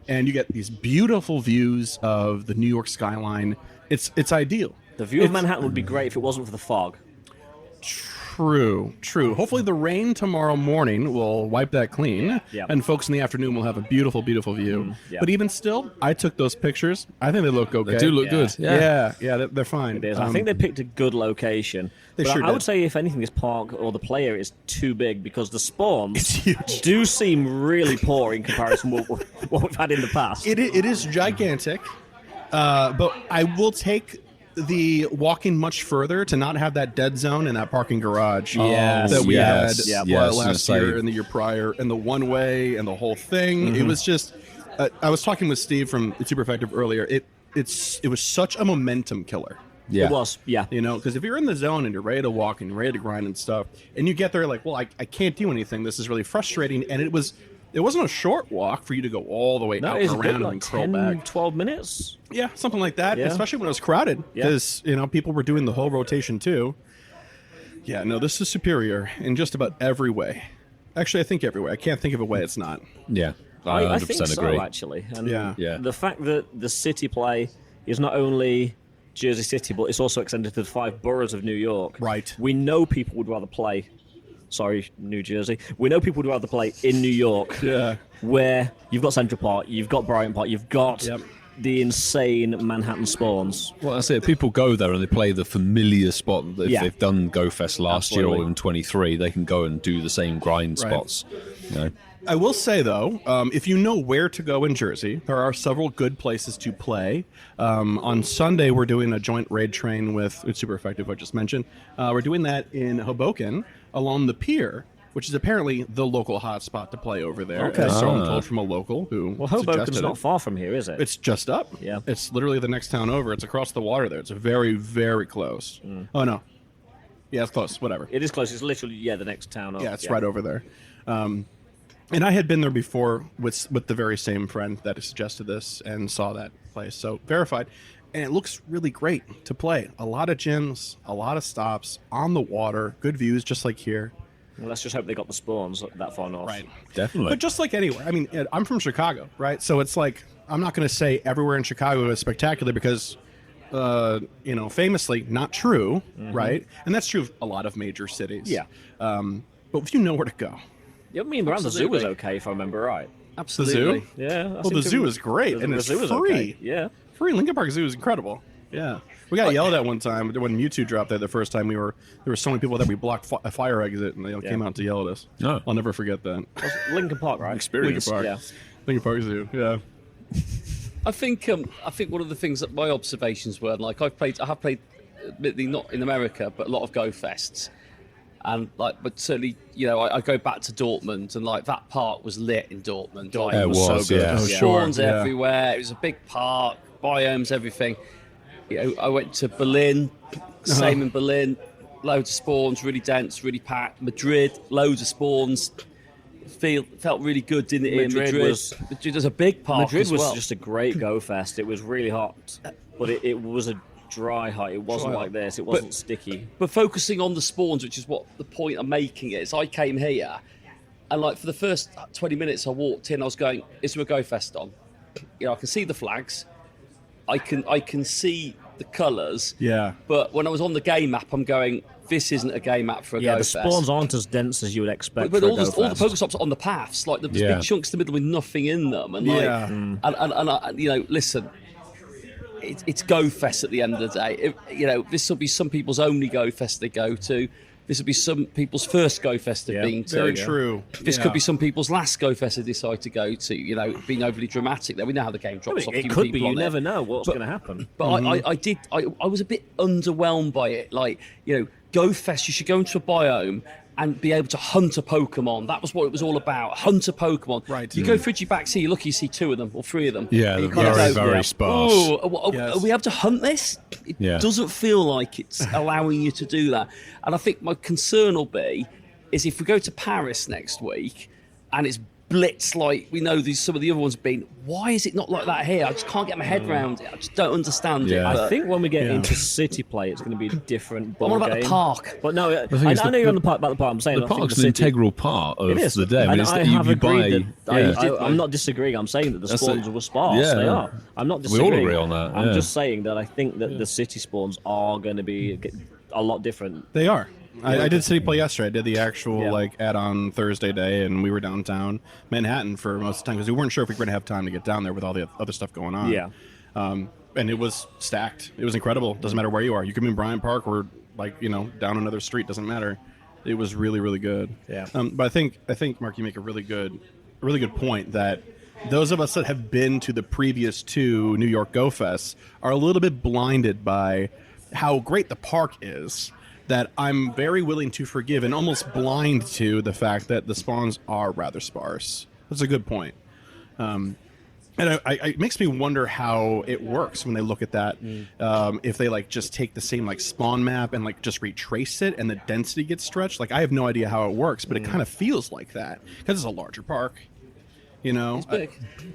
And you get these beautiful views of the New York skyline. It's ideal. The view of Manhattan would be great if it wasn't for the fog. True. Hopefully the rain tomorrow morning will wipe that clean, Yep. and folks in the afternoon will have a beautiful view. Yep. But even still, I took those pictures. I think they look okay. They do look good. Yeah. Yeah, they're fine. It is. I think they picked a good location. They But sure I did. would say, if anything, this park or the play area is too big because the spawns It's huge. do seem really poor in comparison to what we've had in the past. It is gigantic, but I will take the walking much further to not have that dead zone in that parking garage Yes. that we Yes. had Yes. last year and the year prior, and the one way and the whole thing. It was just. I was talking with Steve from It's Super Effective earlier. It was such a momentum killer. Yeah. It was, yeah. You know, because if you're in the zone and you're ready to walk and you're ready to grind and stuff, and you get there like, well, I can't do anything. This is really frustrating. And it wasn't a short walk for you to go all the way No, out it was and a bit around like and curl 10, back. 12 minutes. Yeah, something like that. Yeah. Especially when it was crowded, Yeah. because people were doing the whole rotation too. Yeah, no, this is superior in just about every way. Actually, I think every way. I can't think of a way it's not. Yeah, I 100% I think agree. so, actually. And Yeah. the fact that the city play is not only Jersey City, but it's also extended to the 5 boroughs of New York. Right. We know people would rather play. Sorry, New Jersey. We know people would rather play in New York, where you've got Central Park, you've got Bryant Park, you've got the insane Manhattan spawns. Well, that's it. People go there and they play the familiar spot. If they've done GoFest last year or in 23, they can go and do the same grind spots. You know? I will say, though, if you know where to go in Jersey, there are several good places to play. On Sunday, we're doing a joint raid train with it's Super Effective, I just mentioned. We're doing that in Hoboken along the pier, which is apparently the local hotspot to play over there. Okay. As someone told from a local who Well, Hoboken's suggested not it. far from here, is it? It's just up. Yeah. It's literally the next town over. It's across the water there. It's very, very close. Oh, no. Yeah, it's close. Whatever. It is close. It's literally, the next town up. Yeah, it's right over there. And I had been there before with the very same friend that suggested this and saw that place. So verified. And it looks really great to play. A lot of gyms, a lot of stops, on the water, good views, just like here. Well, let's just hope they got the spawns that far north. Right. Definitely. But just like anywhere. I mean, I'm from Chicago, right? So it's like, I'm not going to say everywhere in Chicago is spectacular because, famously not true, right? And that's true of a lot of major cities. Yeah. But if you know where to go. Yeah, I mean, around the zoo was okay, if I remember right. Absolutely. The zoo? Yeah. Well, the zoo is great, and it's zoo was free. okay. Yeah. Free. Lincoln Park Zoo is incredible. Yeah. We got yelled at one time when Mewtwo dropped there the first time there were so many people that we blocked a fire exit, and they came out to yell at us. Oh. I'll never forget that. Lincoln Park, right? Experience. Lincoln Park. Yeah. Lincoln Park Zoo, yeah. I think one of the things that my observations were, like I have played, admittedly not in America, but a lot of GoFests. And but certainly, I go back to Dortmund, and that park was lit in Dortmund. Like, it was, so good. yeah. Oh, Spawns sure, yeah. everywhere. It was a big park, biomes, everything. I went to Berlin, same in Berlin. Loads of spawns, really dense, really packed. Madrid, loads of spawns. Felt really good, didn't it? Madrid was a big park. Madrid as was well. just a great Go Fest. It was really hot, but it was a dry hot. It wasn't like this. It wasn't sticky. But focusing on the spawns, which is what the point I'm making is, I came here, and for the first 20 minutes I walked in, I was going, "Is there a Go Fest on?" I can see the flags, I can see the colours. Yeah. But when I was on the game map, I'm going, "This isn't a game map for a Yeah, Go the Fest." spawns aren't as dense as you would expect. But for all a the Go-Fest. Pokestops are on the paths, there's Yeah. big chunks in the middle with nothing in them, and listen, it's Go Fest at the end of the day. This will be some people's only Go Fest they go to. This will be some people's first Go Fest they've been to. Very true. This could be some people's last Go Fest they decide to go to. Being overly dramatic there. We know how the game drops off. It few could be. people You on it. never know what's going to happen. But I was a bit underwhelmed by it. Go Fest, you should go into a biome and be able to hunt a Pokemon. That was what it was all about. Hunt a Pokemon. Right. You go through your back seat, you're lucky you see 2 of them or 3 of them. Yeah, And you they're kind of very, go, very sparse. "Oh, Yes. are we able to hunt this?" It Yeah. doesn't feel like it's allowing you to do that. And I think my concern will be is if we go to Paris next week and it's blitz like we know some of the other ones have been, why is it not like that here? I just can't get my head around it. I just don't understand it. Yeah. I But think when we get into city play, it's going to be a different ball what about game. the park? But no, I thing is know you're on about the park. I'm saying The I think park's the an city, integral part of It is. the day. I mean, And it's I that you have buy. agreed that Yeah. I'm not disagreeing. I'm saying that the That's spawns it. were sparse. Yeah. They are. I'm not We disagreeing. all agree on that, I'm yeah. just saying that I think that the city spawns are going to be a lot different. They are. I did City Play yesterday. I did the actual Yeah. add-on Thursday day, and we were downtown Manhattan for most of the time because we weren't sure if we were going to have time to get down there with all the other stuff going on. Yeah. And it was stacked. It was incredible. Doesn't matter where you are. You could be in Bryant Park or down another street. Doesn't matter. It was really, really good. Yeah. But I think Mark, you make a really good point that those of us that have been to the previous 2 New York Go Fests are a little bit blinded by how great the park is. That I'm very willing to forgive and almost blind to the fact that the spawns are rather sparse. That's a good point. And it makes me wonder how it works when they look at that. If they just take the same spawn map and just retrace it and the density gets stretched. I have no idea how it works, but it kind of feels like that because it's a larger park. It's big.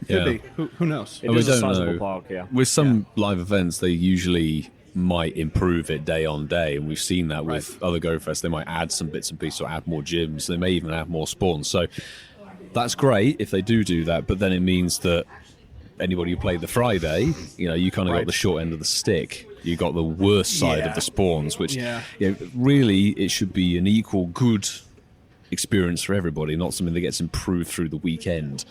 Could be. Who knows? It we is a don't sizable know. park, yeah. With some live events, they usually might improve it day on day, and we've seen that with other GoFests. They might add some bits and pieces or add more gyms. They may even add more spawns. So that's great if they do that, but then it means that anybody who played the Friday, you kind of got the short end of the stick. You got the worst side of the spawns, which really it should be an equal good experience for everybody, not something that gets improved through the weekend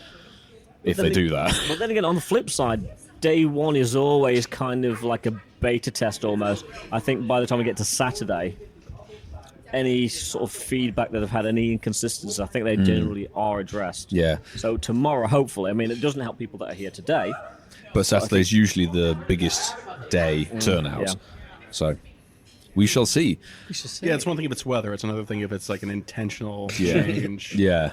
if they do that. But then again, on the flip side, day one is always kind of like a beta test almost. I think by the time we get to Saturday, any sort of feedback that have had any inconsistencies, I think they generally are addressed. Yeah. So tomorrow, hopefully, I mean, it doesn't help people that are here today. But Saturday is usually the biggest day turnout. Yeah. So we shall see. Yeah, it's one thing if it's weather. It's another thing if it's like an intentional change. Yeah.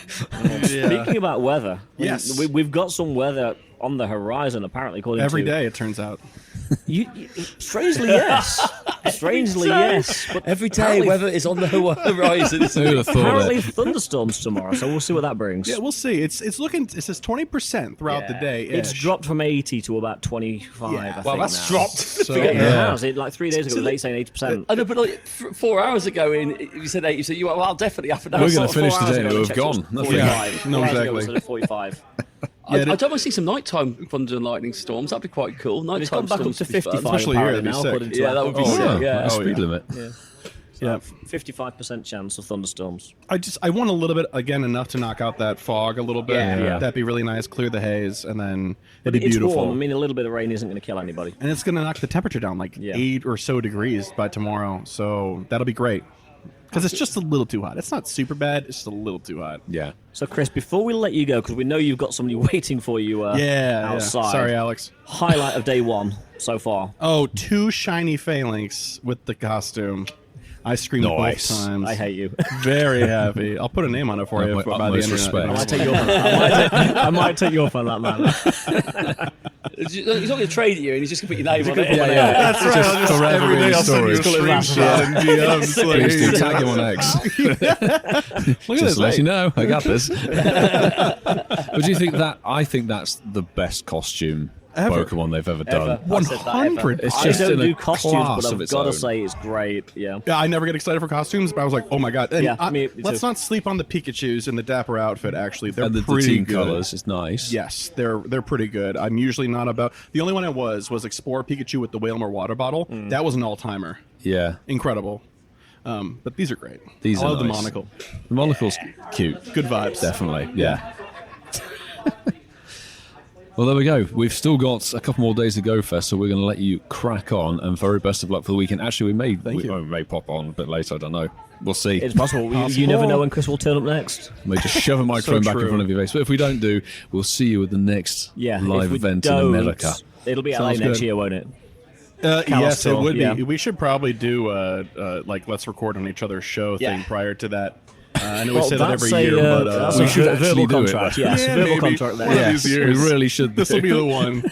Speaking about weather, yes, we've got some weather on the horizon, apparently. According every to... day, it turns out. Strangely, yes. Strangely, yes. But every day, weather is on the horizon. Apparently, thunderstorms tomorrow, so we'll see what that brings. Yeah, we'll see. It's looking. It says 20% throughout the day. It's dropped from 80 to about 25. I think that's now. dropped. So, it has. Like 3 days ago, it was saying 80%. I know, but like 4 hours ago, you said 80. So I'll definitely have to. We're going to finish today and we've gone. 45. No, exactly. 45. I don't want to see some nighttime thunder and lightning storms. That'd be quite cool. It's gone back up to 55, especially here. now. Yeah, that would be sick. Yeah, speed limit. Yeah, 55% chance of thunderstorms. I want a little bit again, enough to knock out that fog a little bit. Yeah. That'd be really nice. Clear the haze, and then it'd be it's beautiful. Warm. I mean, a little bit of rain isn't going to kill anybody, and it's going to knock the temperature down like 8 or so degrees by tomorrow. So that'll be great. Because it's just a little too hot. It's not super bad. It's just a little too hot. Yeah. So, Chris, before we let you go, because we know you've got somebody waiting for you outside. Sorry, Alex. Highlight of day one so far. Oh, 2 shiny phalanx with the costume. I screamed both times. I hate you. Very happy. I'll put a name on it for you by the end of I might take you off on that, man. He's not going to trade you, and he's just going to put your name on it. That's right. Just forever every day in I'll send you a stories. screenshot and DMs. Please do tag him on X. Look at Just this, to let mate. you know, I got this. But do you think that? I think that's the best costume Pokemon they've ever done. 100. It's just I don't in do a costumes, class but of I've its got to own. say it's great. Yeah. Yeah, I never get excited for costumes, but I was like, oh my god. And me let's too. not sleep on the Pikachus in the Dapper outfit, actually. They're And the pretty team good. colors is nice. Yes, they're pretty good. I'm usually not about... The only one I was Explore Pikachu with the Whalmer water bottle. That was an all-timer. Yeah. Incredible. But these are great. These I are love the nice. monocle. The monocle's cute. Good vibes. Definitely. Yeah. Well, there we go. We've still got a couple more days to go first, so we're going to let you crack on, and very best of luck for the weekend. Actually, we may pop on a bit later, I don't know. We'll see. It's possible. You never know when Chris will turn up next. We may just shove a microphone back in true. front of your face. But if we don't do, we'll see you at the next If live we event in don't, America. It'll be LA Sounds next good. year, won't it? Yes, it would be. yeah. We should probably do like let's record on each other's show thing prior to that. I know we say that every year, but that's we a should actually verbal do it. contract. Yes, Yeah, verbal maybe. contract there. One of Yes, these years. we really should. This will be the one.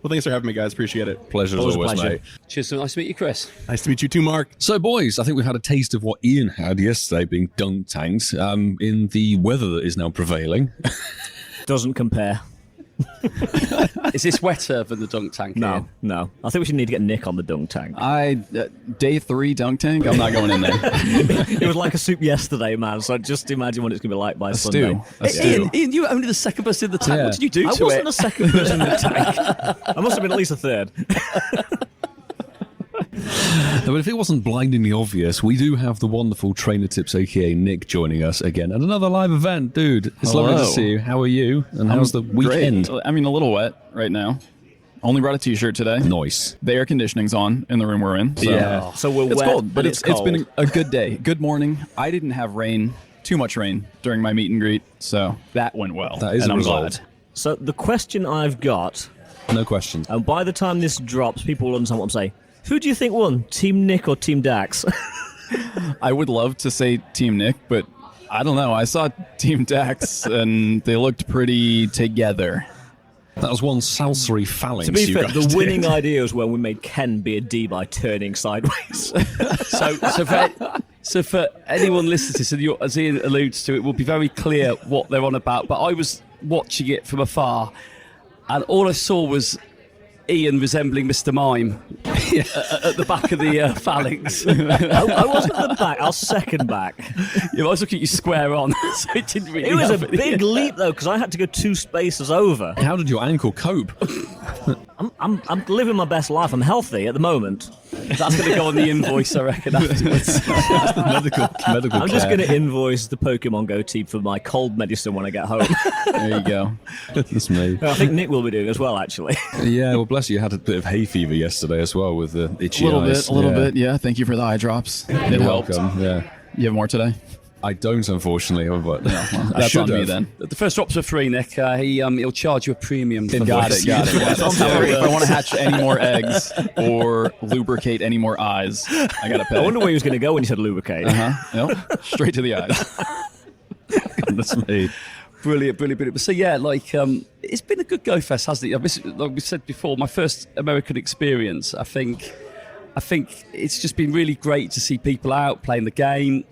Well, thanks for having me, guys. Appreciate it. Pleasure as Always a always, pleasure. mate. Cheers. Nice to meet you, Chris. Nice to meet you too, Mark. So, boys, I think we've had a taste of what Ian had yesterday, being dunk tanked in the weather that is now prevailing. Doesn't compare. Is this wetter than the dunk tank? No. I think we should need to get Nick on the dunk tank. Day 3 dunk tank. I'm not going in there. It was like a soup yesterday, man. So just imagine what it's going to be like by Sunday. Ian, you were only the second person in the tank. Yeah. What did you do I to wasn't it? the second person in the tank. I must have been at least a third. But if it wasn't blindingly obvious, we do have the wonderful Trainer Tips, aka Nick, joining us again at another live event. Dude, it's lovely to Hello. see you. How are you? And how's the weekend? Great. I mean, a little wet right now. Only brought a t-shirt today. Nice. The air conditioning's on in the room we're in. So. So we're It's wet, cold, but it's it's been cold. a good day. Good morning. I didn't have too much rain during my meet and greet, so that went well. That is and a I'm result. glad. So the question I've got, No question. and by the time this drops, people will understand what I'm saying. Who do you think won, Team Nick or Team Dax? I would love to say Team Nick, but I don't know. I saw Team Dax, and they looked pretty together. That was one salsary phalanx. To be you fair, guys the did. winning idea was when we made Ken be a D by turning sideways. So for anyone listening to this, and as Ian alludes to, it will be very clear what they're on about. But I was watching it from afar, and all I saw was Ian resembling Mr. Mime at the back of the phalanx. I wasn't at the back. I was second back. Yeah, I was looking at you square on, so it didn't really. It was a help. big leap though, because I had to go 2 spaces over. How did your ankle cope? I'm living my best life. I'm healthy at the moment. That's going to go on the invoice, I reckon, afterwards. medical I'm just care. going to invoice the Pokemon Go team for my cold medicine when I get home. There you go. That's me. I think Nick will be doing as well, actually. Yeah, well, bless you. You had a bit of hay fever yesterday as well with the itchy A little eyes. bit. Yeah, thank you for the eye drops. It You're helped. welcome. Yeah. You have more today? I don't, unfortunately. But That's on me then. The first drops are free, Nick. He'll charge you a premium for Got voice. it. If I want to hatch any more eggs or lubricate any more eyes, I got to pay. I wonder where he was going to go when he said lubricate. Yep. Straight to the eyes. That's me. Brilliant. So yeah, it's been a good GoFest, hasn't it? Like we said before, my first American experience. I think it's just been really great to see people out playing the game.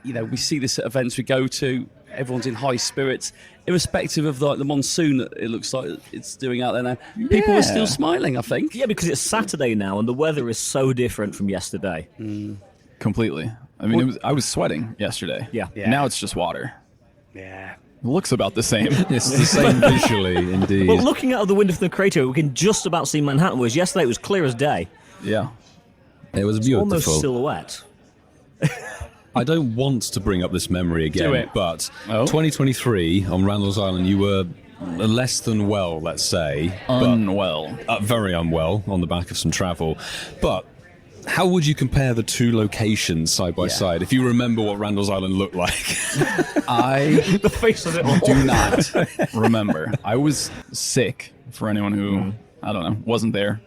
We see this at events we go to. Everyone's in high spirits, irrespective of the monsoon that it looks like it's doing out there now. People are still smiling, I think. Yeah, because it's Saturday now and the weather is so different from yesterday. Completely. I mean, I was sweating yesterday. Yeah. Now it's just water. Yeah. It looks about the same. It's the same visually, indeed. But looking out of the window from the crater, we can just about see Manhattan, whereas yesterday it was clear as day. Yeah. It was It's beautiful. almost silhouette. I don't want to bring up this memory again, Do it. but 2023 on Randall's Island, you were less than well, let's say. Unwell. Very unwell on the back of some travel. But how would you compare the two locations side by side if you remember what Randall's Island looked like? I The face of it all. do not remember. I was sick, for anyone who, I don't know, wasn't there,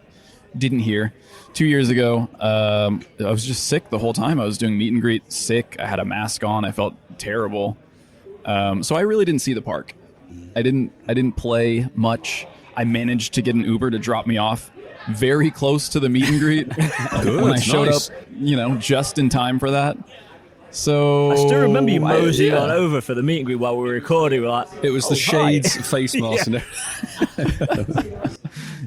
didn't hear. 2 years ago, I was just sick the whole time. I was doing meet and greet sick. I had a mask on. I felt terrible. So I really didn't see the park. I didn't play much. I managed to get an Uber to drop me off very close to the meet and greet when I showed nice. up, just in time for that. So I still remember you moseying on over for the meet and greet while we were recording. We're like, It was the hi." shades, face mask, and everything.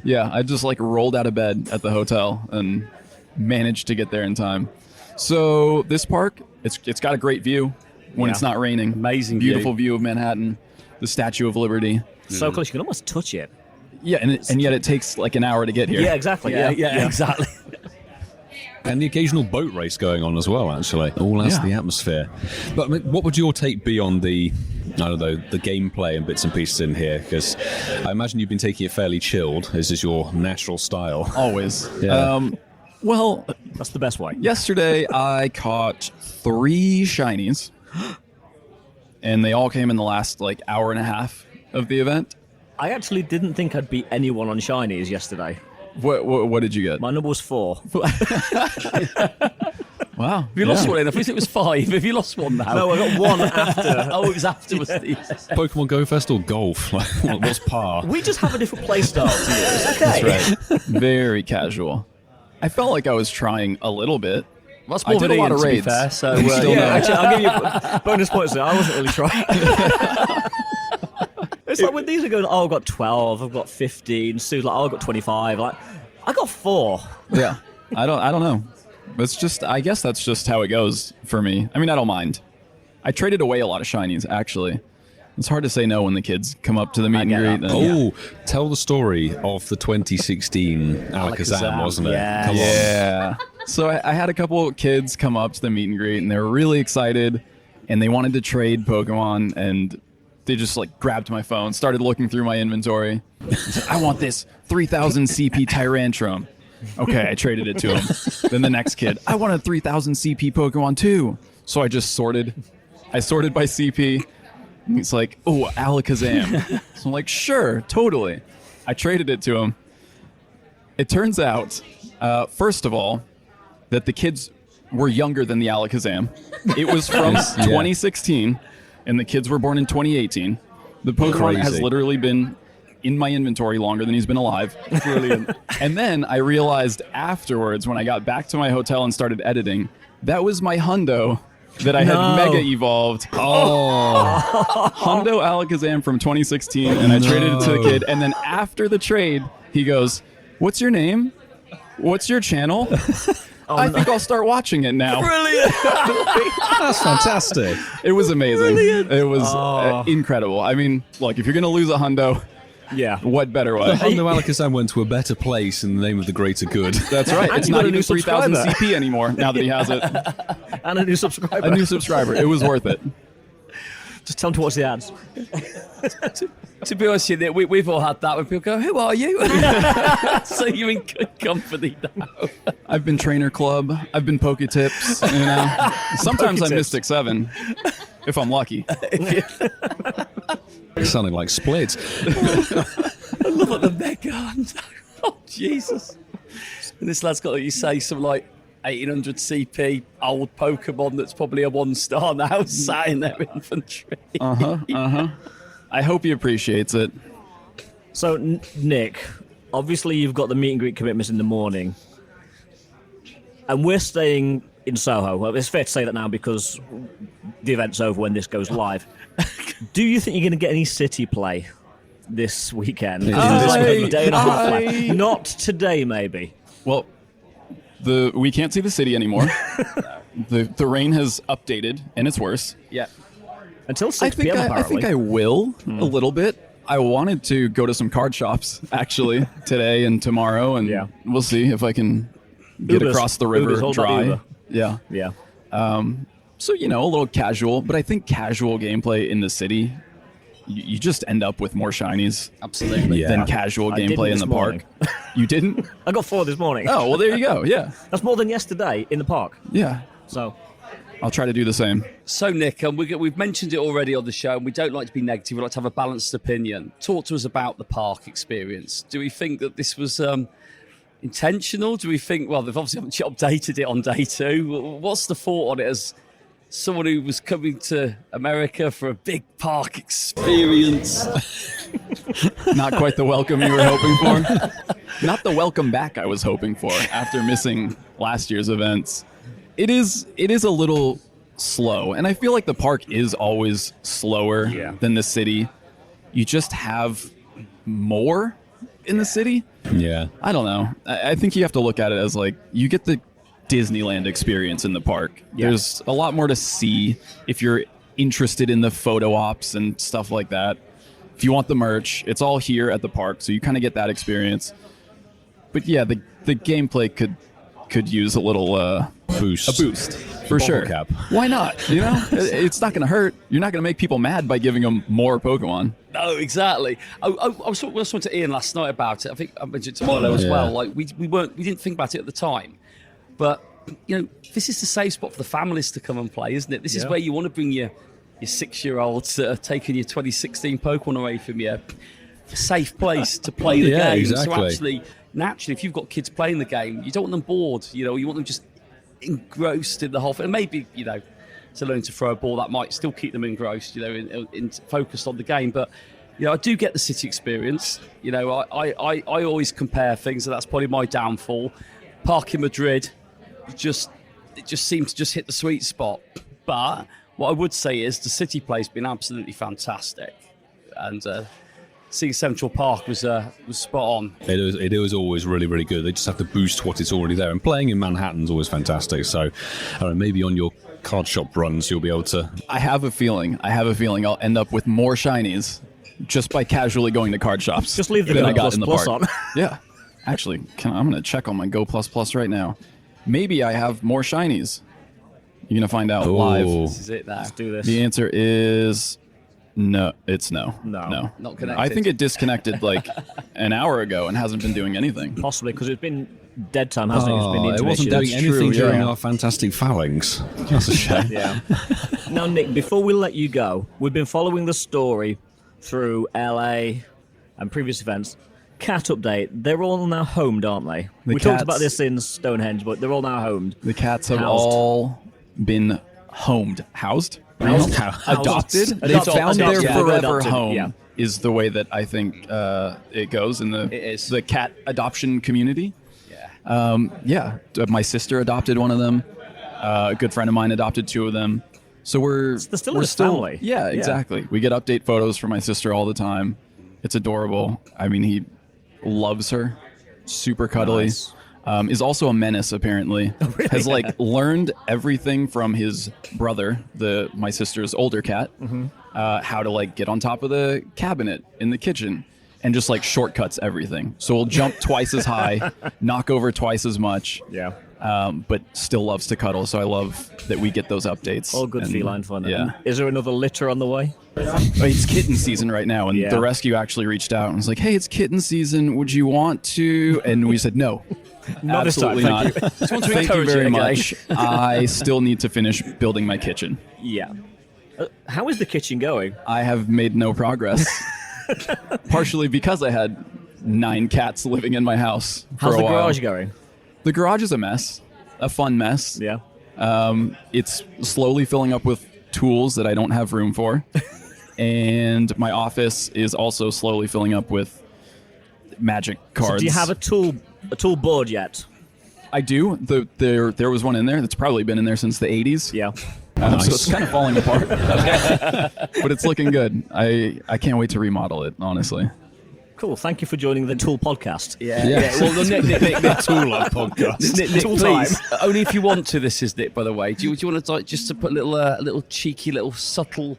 Yeah, I just rolled out of bed at the hotel and managed to get there in time. So this park, it's got a great view when it's not raining. Amazing beautiful view of Manhattan, the Statue of Liberty. So close, you can almost touch it. Yeah, and yet it takes an hour to get here. Yeah, exactly. Yeah, exactly. And the occasional boat race going on as well, actually. All adds to the atmosphere. But I mean, what would your take be on the gameplay and bits and pieces in here? Because I imagine you've been taking it fairly chilled. This is your natural style. Always. Yeah. Well, That's the best way. yesterday I caught 3 shinies, and they all came in the last hour and a half of the event. I actually didn't think I'd beat anyone on shinies yesterday. What did you get? My number was 4. Wow. If you lost one, I think it was 5. If you lost one now. No, I got 1 after. Oh, it was afterwards. Pokemon GoFest or golf? What's par? We just have a different play style to you. It's okay. That's right. Very casual. I felt like I was trying a little bit. That's I more did than a lot Ian, of to be raids. fair. So, Actually, I'll give you bonus points there. I wasn't really trying. It's like when these are going, I've got 12, I've got 15. Sue's like, I've got 25. I got 4. Yeah. I don't know. It's just, I guess that's just how it goes for me. I mean, I don't mind. I traded away a lot of shinies, actually. It's hard to say no when the kids come up to the meet and greet. Oh, tell the story of the 2016 Alakazam, wasn't it? Yeah. Come on. Yeah. So I had a couple kids come up to the meet and greet, and they were really excited, and they wanted to trade Pokemon, and they just grabbed my phone, started looking through my inventory. Said, I want this 3000 CP Tyrantrum. Okay, I traded it to him. Then the next kid, I want a 3000 CP Pokemon too. So I just sorted. I sorted by CP. And he's like, oh, Alakazam. So I'm like, sure, totally. I traded it to him. It turns out, first of all, that the kids were younger than the Alakazam. It was from 2016, and the kids were born in 2018. The Pokemon has literally been in my inventory longer than he's been alive. Brilliant. And then I realized afterwards, when I got back to my hotel and started editing, that was my Hundo that I had mega evolved. Oh. Hundo Alakazam from 2016, and I traded it to the kid. And then after the trade, he goes, What's your name? What's your channel? I think I'll start watching it now. Brilliant. That's fantastic. It was amazing. Brilliant. It was incredible. I mean, look, if you're going to lose a hundo, Yeah. what better way? Hondo Alakazam went to a better place in the name of the greater good. That's right. And It's you got not a even new 3,000 subscriber. CP anymore now that he has it. And a new subscriber. A new subscriber. It was worth it. Just tell him to watch the ads. To be honest with you, we've all had that when people go, "Who are you?" So you're in good company now. I've been Trainer Club. I've been Poke Tips. You know, sometimes I'm Poke Tips. Mystic 7, if I'm lucky. Sounding like Split. I love it, the mega. Oh Jesus! And this lad's got, like you say, some like 1800 CP old Pokemon that's probably a 1-star now, sat in their infantry. I hope he appreciates it. So, Nick, obviously you've got the meet and greet commitments in the morning. And we're staying in Soho. Well, it's fair to say that now because the event's over when this goes live. Do you think you're going to get any city play this weekend? This day and a half left. Not today, maybe. Well, we can't see the city anymore. The rain has updated, and it's worse. Yeah. Until 6 p.m. I apparently. think I will a little bit. I wanted to go to some card shops actually today and tomorrow, and Yeah. we'll see if I can get Ubers. across the river Ubers, hold that dry. Uber. Yeah. Yeah. So a little casual, but I think casual gameplay in the city, you just end up with more shinies Absolutely. than casual I didn't gameplay in this the morning. park. You didn't? I got 4 this morning. Oh, well, there you go. Yeah. That's more than yesterday in the park. Yeah. So, I'll try to do the same. So, Nick, we've mentioned it already on the show, and we don't like to be negative. We like to have a balanced opinion. Talk to us about the park experience. Do we think that this was intentional? Do we think, well, they've obviously haven't updated it on day 2. What's the thought on it as someone who was coming to America for a big park experience? Not quite the welcome you were hoping for. Not the welcome back I was hoping for after missing last year's events. It is a little slow, and I feel like the park is always slower than the city. You just have more in the city. Yeah. I don't know. I think you have to look at it as like you get the Disneyland experience in the park. Yeah. There's a lot more to see if you're interested in the photo ops and stuff like that. If you want the merch, it's all here at the park, so you kind of get that experience. But yeah, the gameplay could use a little Boost. a boost for sure. cap. Why not? It's not going to hurt. You're not going to make people mad by giving them more Pokemon. No, exactly. I was talking to Ian last night about it. I think I mentioned it to Milo as well. Like we didn't think about it at the time, but this is the safe spot for the families to come and play, isn't it? This is where you want to bring your 6-year-olds that are taking your 2016 Pokemon away from you. A safe place to play the game. Exactly. So actually, naturally, if you've got kids playing the game, you don't want them bored. You want them just engrossed in the whole thing. And maybe to learn to throw a ball, that might still keep them engrossed, in focused on the game. But I do get the city experience. I always compare things, and that's probably my downfall. Park in Madrid, it just seems to just hit the sweet spot. But what I would say is the city play's been absolutely fantastic, and seeing Central Park was spot on. It was always really, really good. They just have to boost what is already there. And playing in Manhattan's always fantastic. So, I don't know, maybe on your card shop runs, you'll be able to... I have a feeling I'll end up with more shinies just by casually going to card shops. Just leave the than Go I got Plus in the Plus park. on. Yeah. Actually, I'm going to check on my Go Plus Plus right now. Maybe I have more shinies. You're going to find out live. This is it now. Let's do this. The answer is... No, it's no. No. Not connected. I think it disconnected like an hour ago and hasn't been doing anything. Possibly, because it's been dead time, hasn't it? It's been the it wasn't intermission. doing anything true, during yeah. our fantastic phalanx. That's a shame. Yeah. Now, Nick, before we let you go, we've been following the story through LA and previous events. Cat update. They're all now homed, aren't they? We talked cats- about this in Stonehenge, but they're all now homed. The cats have Housed. all been homed. Housed? Housed. Adopted? They Adopted. found their Adopted. forever Adopted, home. yeah. Is the way that I think it goes in It is. the cat adoption community. Yeah. My sister adopted one of them. A good friend of mine adopted 2 of them. So They're still in his family. Yeah, exactly. We get update photos from my sister all the time. It's adorable. I mean, he loves her. super cuddly. Nice. Is also a menace apparently. Has like learned everything from his brother, my sister's older cat, how to like get on top of the cabinet in the kitchen, and just like shortcuts everything. So we'll jump twice as high, knock over twice as much. Yeah. But still loves to cuddle. So I love that we get those updates. All good And, feline fun. Yeah. And is there another litter on the way? It's kitten season right now, and Yeah. the rescue actually reached out and was like, "Hey, it's kitten season. Would you want to?" And we said no. Not this time, Absolutely thank not. you. Thank you very much. I still need to finish building my kitchen. Yeah. How is the kitchen going? I have made no progress. Partially because I had 9 cats living in my house for How's a the while. garage going? The garage is a mess. A fun mess. Yeah. It's slowly filling up with tools that I don't have room for. And my office is also slowly filling up with magic cards. So do you have a tool board yet? I do. There was one in there that's probably been in there since the 80s. Yeah. So it's kind of falling apart. But it's looking good. I can't wait to remodel it, honestly. Cool. Thank you for joining the Tool podcast. Yeah. Well, Nick, Tool Up podcast. Nick, Tool please. time. Only if you want to. This is Nick, by the way. Do you want to just to put a little cheeky, little subtle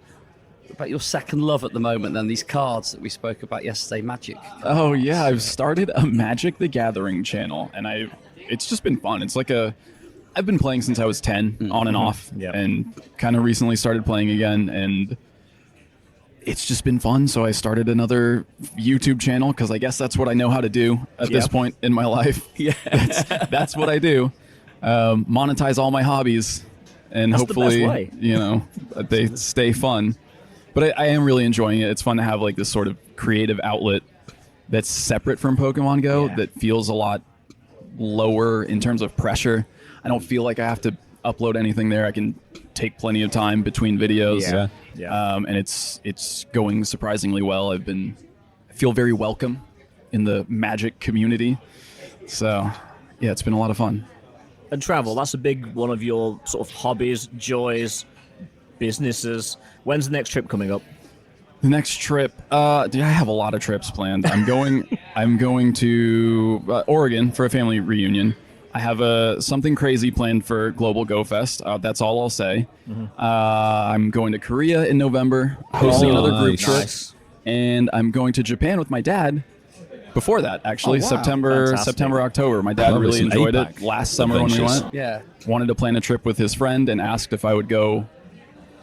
about your second love at the moment? Then these cards that we spoke about yesterday, Magic. Oh yeah, I've started a Magic the Gathering channel, and it's just been fun. It's like I've been playing since I was 10, on and off, and kind of recently started playing again, and it's just been fun. So I started another YouTube channel because I guess that's what I know how to do at this point in my life. Yeah, that's what I do. Monetize all my hobbies, and That's the best hopefully, way. they stay fun. But I am really enjoying it. It's fun to have like this sort of creative outlet that's separate from Pokemon Go that feels a lot lower in terms of pressure. I don't feel like I have to upload anything there. I can take plenty of time between videos. And it's going surprisingly well. I feel very welcome in the Magic community. So yeah, it's been a lot of fun. And travel, that's a big one of your sort of hobbies, joys, businesses. When's the next trip coming up? The next trip, I have a lot of trips planned. I'm going to Oregon for a family reunion. I have something crazy planned for Global GoFest. That's all I'll say. I'm going to Korea in November, hosting another group trip. Nice. And I'm going to Japan with my dad. Before that, actually, September, October. My dad really enjoyed it last summer when we went. Yeah. Wanted to plan a trip with his friend and asked if I would go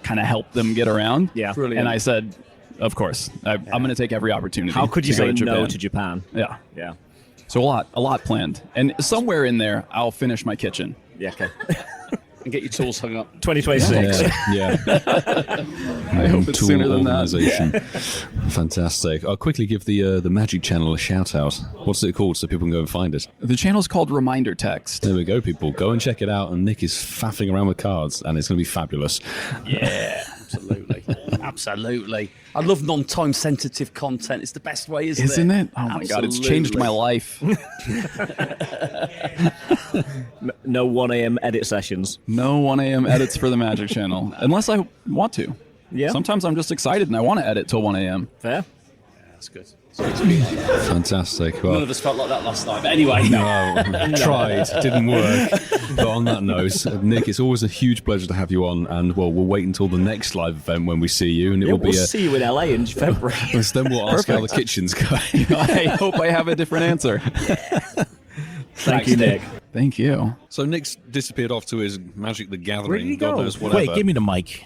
kind of help them get around. Yeah. Brilliant. And I said, of course. I'm going to take every opportunity. How could you to go say no Japan. to Japan? Yeah. Yeah. So a lot planned. And somewhere in there, I'll finish my kitchen. Yeah, okay. And get your tools hung up. 2026. Yeah. I hope it's sooner than that. Organization. Fantastic. I'll quickly give the Magic channel a shout out. What's it called so people can go and find it? The channel's called Reminder Text. There we go, people. Go and check it out. And Nick is faffing around with cards, and it's going to be fabulous. Yeah, absolutely. Absolutely. I love non-time sensitive content. It's the best way, Isn't it? Oh my God, it's changed my life. No 1 a.m. edit sessions. No 1 a.m. edits for the Magic channel, unless I want to. Yeah. Sometimes I'm just excited and I want to edit till 1 a.m. Fair. That's good. Fantastic. None Well, of us felt like that last night. But anyway. tried, didn't work. But on that note, Nick, it's always a huge pleasure to have you on, and well, we'll wait until the next live event when we see you, and it Yeah, will we'll be see you in LA in February. then we'll ask how the kitchen's going. I hope I have a different answer. Thank you, Nick. Thank you. So Nick's disappeared off to his Magic the Gathering. Where did he God go? knows whatever. Wait, give me the mic.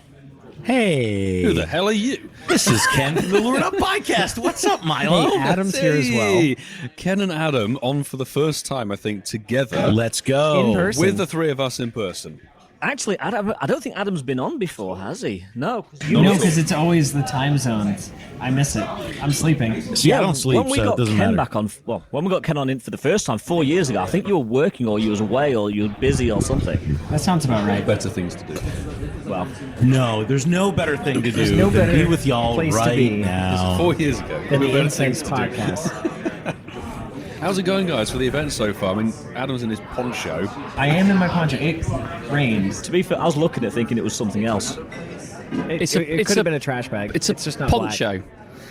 Hey. Who the hell are you? This is Ken from the Lured Up Podcast. What's up, Milo? Hey, Adam's here as well. Hey, Ken and Adam on for the first time, I think, together. Let's go. In person. With the three of us in person. Actually, Adam, I don't think Adam's been on before, has he? No. No, because it's always the time zones. I miss it. I'm sleeping. See, I don't sleep, when we so got it doesn't Ken matter. back on, well, when we got Ken on in for the first time 4 years ago, I think you were working or you was away or you were busy or something. That sounds about right. Better things to do. Well, No, there's no better thing to There's do no than better be with y'all place to right be. now. 4 years ago. Than There the were better Incense things to do. podcast. How's it going, guys, for the event so far? I mean, Adam's in his poncho. I am in my poncho. It rains. to be fair, I was looking at thinking it was something else. It it's could a- have been a trash bag. It's just not poncho. black.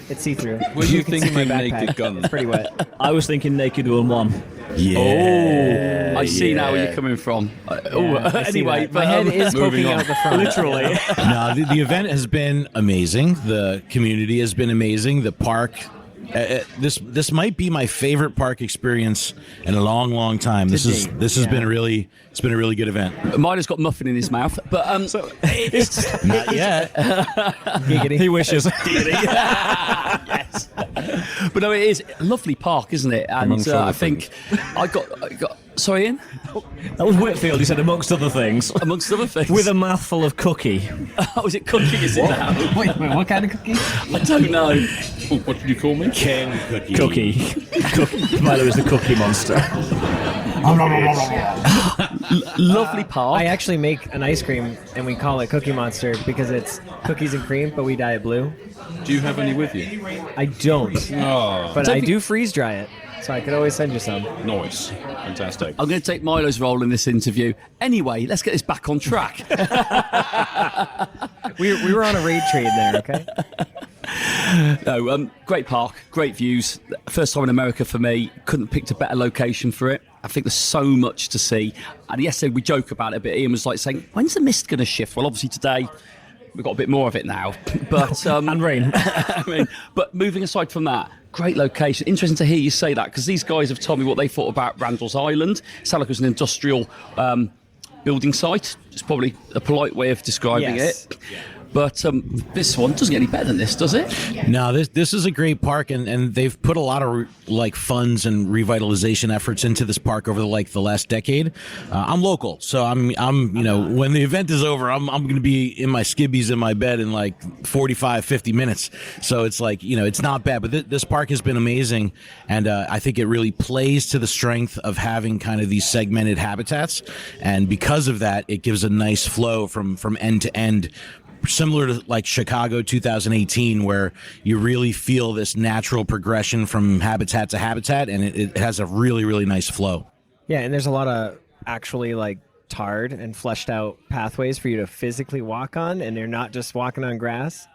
It's see-through. Were you can see thinking my Naked backpack. Gun? It's pretty wet. I was thinking Naked 1-1. Oh, I see now where you're coming from. Anyway, my head is moving poking on. out the front. Literally. No, the event has been amazing. The community has been amazing. The park. This might be my favorite park experience in a long time. This has been a really good event. Milo's got muffin in his mouth, but it's Not yet. He wishes. Yes. But no, it is a lovely park, isn't it? And Amongst other I think I got. Sorry, Ian. That was Whitfield. He said, amongst other things. Amongst other things, With a mouthful of cookie. oh, is it cookie? Is it now? Wait, what kind of cookie? I don't know. What did you call me? Ken Cookie. Cookie. Milo is the cookie monster. Lovely park. I actually make an ice cream, and we call it Cookie Monster because it's cookies and cream, but we dye it blue. Do you have any with you? I don't, Oh, but I do freeze dry it, so I could always send you some. nice. Fantastic. I'm going to take Milo's role in this interview. Anyway, let's get this back on track. We were on a raid trade there, okay? No, great park, great views. First time in America for me. Couldn't have picked a better location for it. I think there's so much to see. And yesterday we joke about it a bit. Ian was like saying, when's the mist going to shift? Well, obviously today we've got a bit more of it now. But And rain. I mean, but moving aside from that, great location. Interesting to hear you say that because these guys have told me what they thought about Randall's Island. It sounded like it was an industrial building site. It's probably a polite way of describing it. But this one doesn't get any better than this, does it? No, this is a great park, and they've put a lot of funds and revitalization efforts into this park over the last decade. I'm local, so I'm when the event is over, I'm going to be in my skibbies in my bed in 45, 50 minutes. So it's it's not bad, but this park has been amazing, and I think it really plays to the strength of having kind of these segmented habitats, and because of that, it gives a nice flow from end to end. Similar to Chicago 2018, where you really feel this natural progression from habitat to habitat, and it has a really, really nice flow. Yeah, and there's a lot of actually tarred and fleshed out pathways for you to physically walk on, and you're not just walking on grass.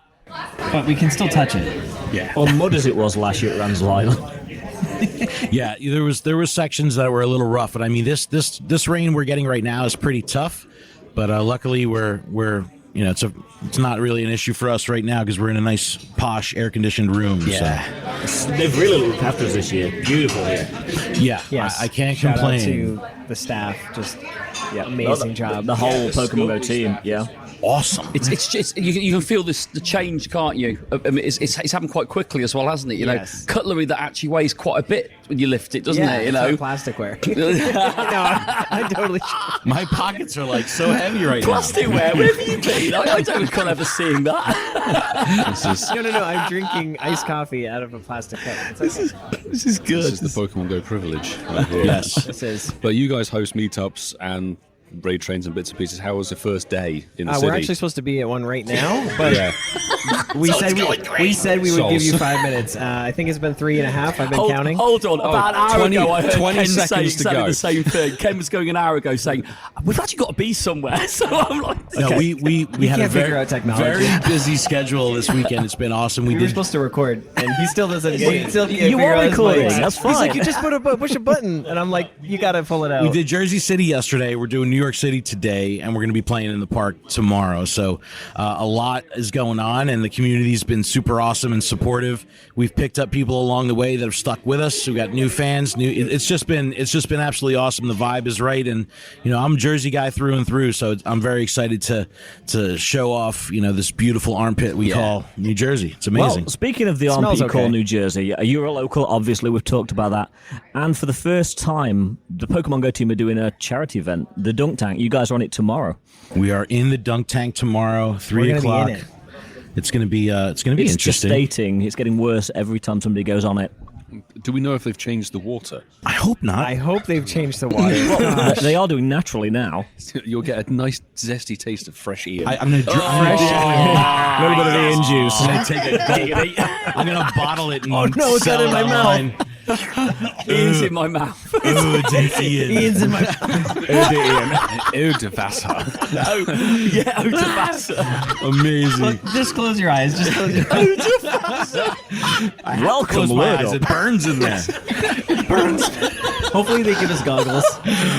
But we can still touch it. Yeah. Or mud as it was last year at Randall's Island. Yeah, there was sections that were a little rough, but I mean this rain we're getting right now is pretty tough, but luckily we're it's not really an issue for us right now because we're in a nice, posh, air-conditioned room. Yeah. So. They've really looked after us this year. Beautiful here. Yeah, yes. I can't Shout complain. Out to the staff, just amazing job. The whole Pokemon Go team, yeah. Awesome. It's just you can feel the change, can't you? I mean, it's happened quite quickly as well, hasn't it? Yes. Cutlery that actually weighs quite a bit when you lift it, doesn't it? It's not plasticware. I totally. My pockets are so heavy right now. Plasticware? Where have you been? I don't recall ever seeing that. No. I'm drinking iced coffee out of a plastic cup. This is good. This is the Pokemon Go privilege. Right here. Yes. This is. But you guys host meetups and raid trains and bits and pieces. How was the first day in the city? We're actually supposed to be at one right now, but Yeah. we said we would give you Souls. 5 minutes. I think it's been 3.5. I've been counting. Hold on. About an hour 20 ago, I heard 20 Ken seconds to saying go. the same thing. Ken was going an hour ago saying, we've actually got to be somewhere. So I'm like, No, okay. we had a can't figure out technology. very busy schedule this weekend. It's been awesome. We were supposed to record, and he still doesn't. He still can't You figure are out his recording, buttons. that's He's fine. like, you just push a button, and I'm like, you got to pull it out. We did Jersey City yesterday. We're doing New York City today, and we're going to be playing in the park tomorrow. So a lot is going on, and the community's been super awesome and supportive. We've picked up people along the way that have stuck with us. We got new fans. It's just been absolutely awesome. The vibe is right, and I'm a Jersey guy through and through. So I'm very excited to show off this beautiful armpit we call New Jersey. It's amazing. Well, speaking of the armpit you call New Jersey, you're a local, obviously, we've talked about that. And for the first time, the Pokemon Go team are doing a charity event, the Dunk Tank. You guys are on it tomorrow. We are in the Dunk Tank tomorrow, 3 o'clock. It's going to be interesting. Just stating, it's getting worse every time somebody goes on it. Do we know if they've changed the water? I hope not. I hope they've changed the water. Well, they are doing naturally now. You'll get a nice zesty taste of fresh Ian. I'm going to A little bit of Ian juice. I'm going to take a gulp. I'm going to bottle it and Oh, no, it's sell got in it my online. mouth. Ian's in my mouth. Oh, Ian. Ian's in my mouth. Udavasa. Udavasa. Amazing. Just close your eyes. Just close your eyes. Welcome, Eyes, Lord. it burns in there. Hopefully they give us goggles.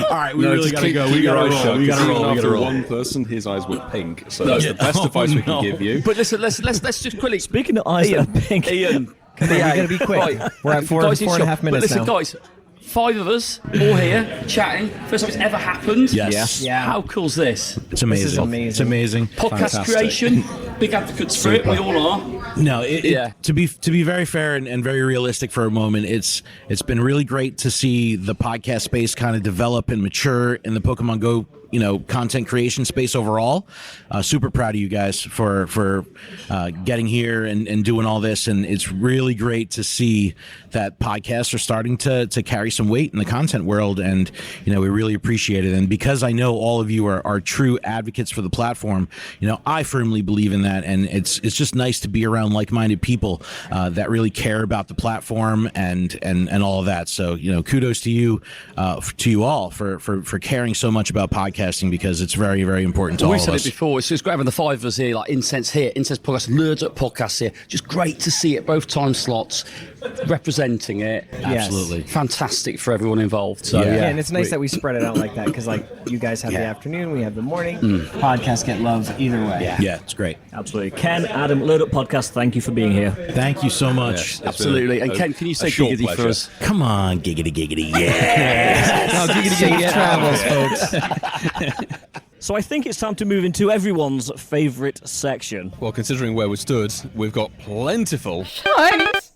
All right, we really gotta go. We gotta roll. We gotta roll. We gotta After roll. one person, his eyes were pink. So that's the best advice we can give you. But listen, let's just quickly. Speaking of eyes that are pink, Ian, Come on, we gotta be quick. Right. We're at four Guys, and a half but minutes listen, now. guys, 5 of us all here chatting. First time it's ever happened. Yes. Yeah. How cool's this? It's amazing. This is amazing. It's amazing. Podcast Fantastic. creation, big advocates for it. We all are. No, Yeah. to be very fair and very realistic for a moment, it's been really great to see the podcast space kind of develop and mature in the Pokemon Go, content creation space overall. Super proud of you guys for getting here and doing all this, and it's really great to see that podcasts are starting to carry some weight in the content world, and we really appreciate it. And because I know all of you are true advocates for the platform, I firmly believe in that, and it's just nice to be around like-minded people that really care about the platform and all of that. So kudos to you all for caring so much about podcasting, because it's very, very important to all We of said us. it before. It's just great having the 5 of us here, like Incense here, Incense Podcast, Nerds at Podcasts here. Just great to see it both time slots, representing it. Absolutely. Fantastic for everyone involved. So Yeah. Yeah, and it's nice that we spread it out like that, because you guys have the afternoon, we have the morning. Podcasts get love either way. Yeah, it's great. absolutely. Ken, Adam, Load Up Podcast, thank you for being here. Thank you so much. absolutely. And Ken, can you say short giggity for pleasure. us? Come on, giggity, yeah. Safe travels, folks. So I think it's time to move into everyone's favourite section. Well, considering where we stood, we've got plentiful. Shinies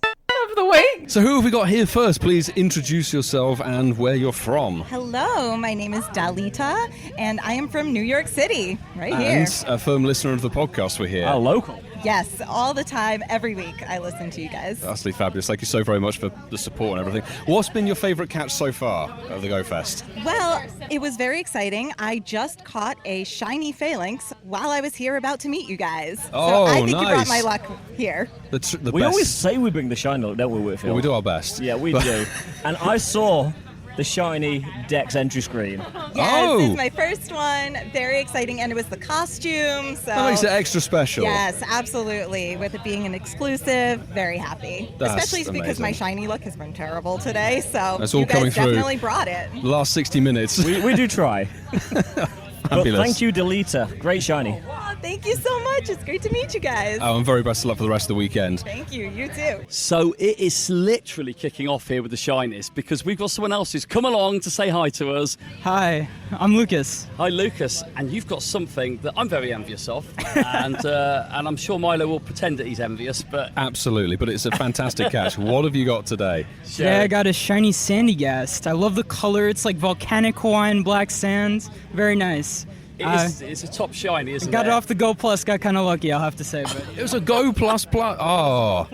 of the week. So who have we got here first? Please introduce yourself and where you're from. Hello, my name is Dalita, and I am from New York City, right here. And a firm listener of the podcast we're here. Our local. Yes, all the time, every week, I listen to you guys. Absolutely fabulous. Thank you so very much for the support and everything. What's been your favourite catch so far of the GoFest? Well, it was very exciting. I just caught a shiny phalanx while I was here about to meet you guys. Oh, so I think you brought nice. my luck here. The We best. always say we bring the shine look, don't we, Whitfield? Well, we do our best. Yeah, we do. And I saw the shiny Dex entry screen. Yes, this is my first one. Very exciting, and it was the costume. So That makes it extra special. Yes, absolutely. With it being an exclusive, very happy. That's Especially because my amazing. shiny look has been terrible today. So That's all you guys coming through. definitely brought it. The last 60 minutes. We do try. But Fabulous. thank you, Delita. Great shiny. Oh, thank you so much. It's great to meet you guys. Oh, and very best of luck for the rest of the weekend. Thank you. You too. So it is literally kicking off here with the shinies, because we've got someone else who's come along to say hi to us. Hi, I'm Lucas. Hi, Lucas, and you've got something that I'm very envious of, and I'm sure Milo will pretend that he's envious, but Absolutely, but it's a fantastic catch. What have you got today? Yeah, I got a shiny sandy ghast. I love the color. It's like volcanic Hawaiian black sand. Very nice. It's a top shiny, isn't it? Got it off the Go Plus. Got kind of lucky, I'll have to say. But It was a Go Plus Plus. Oh,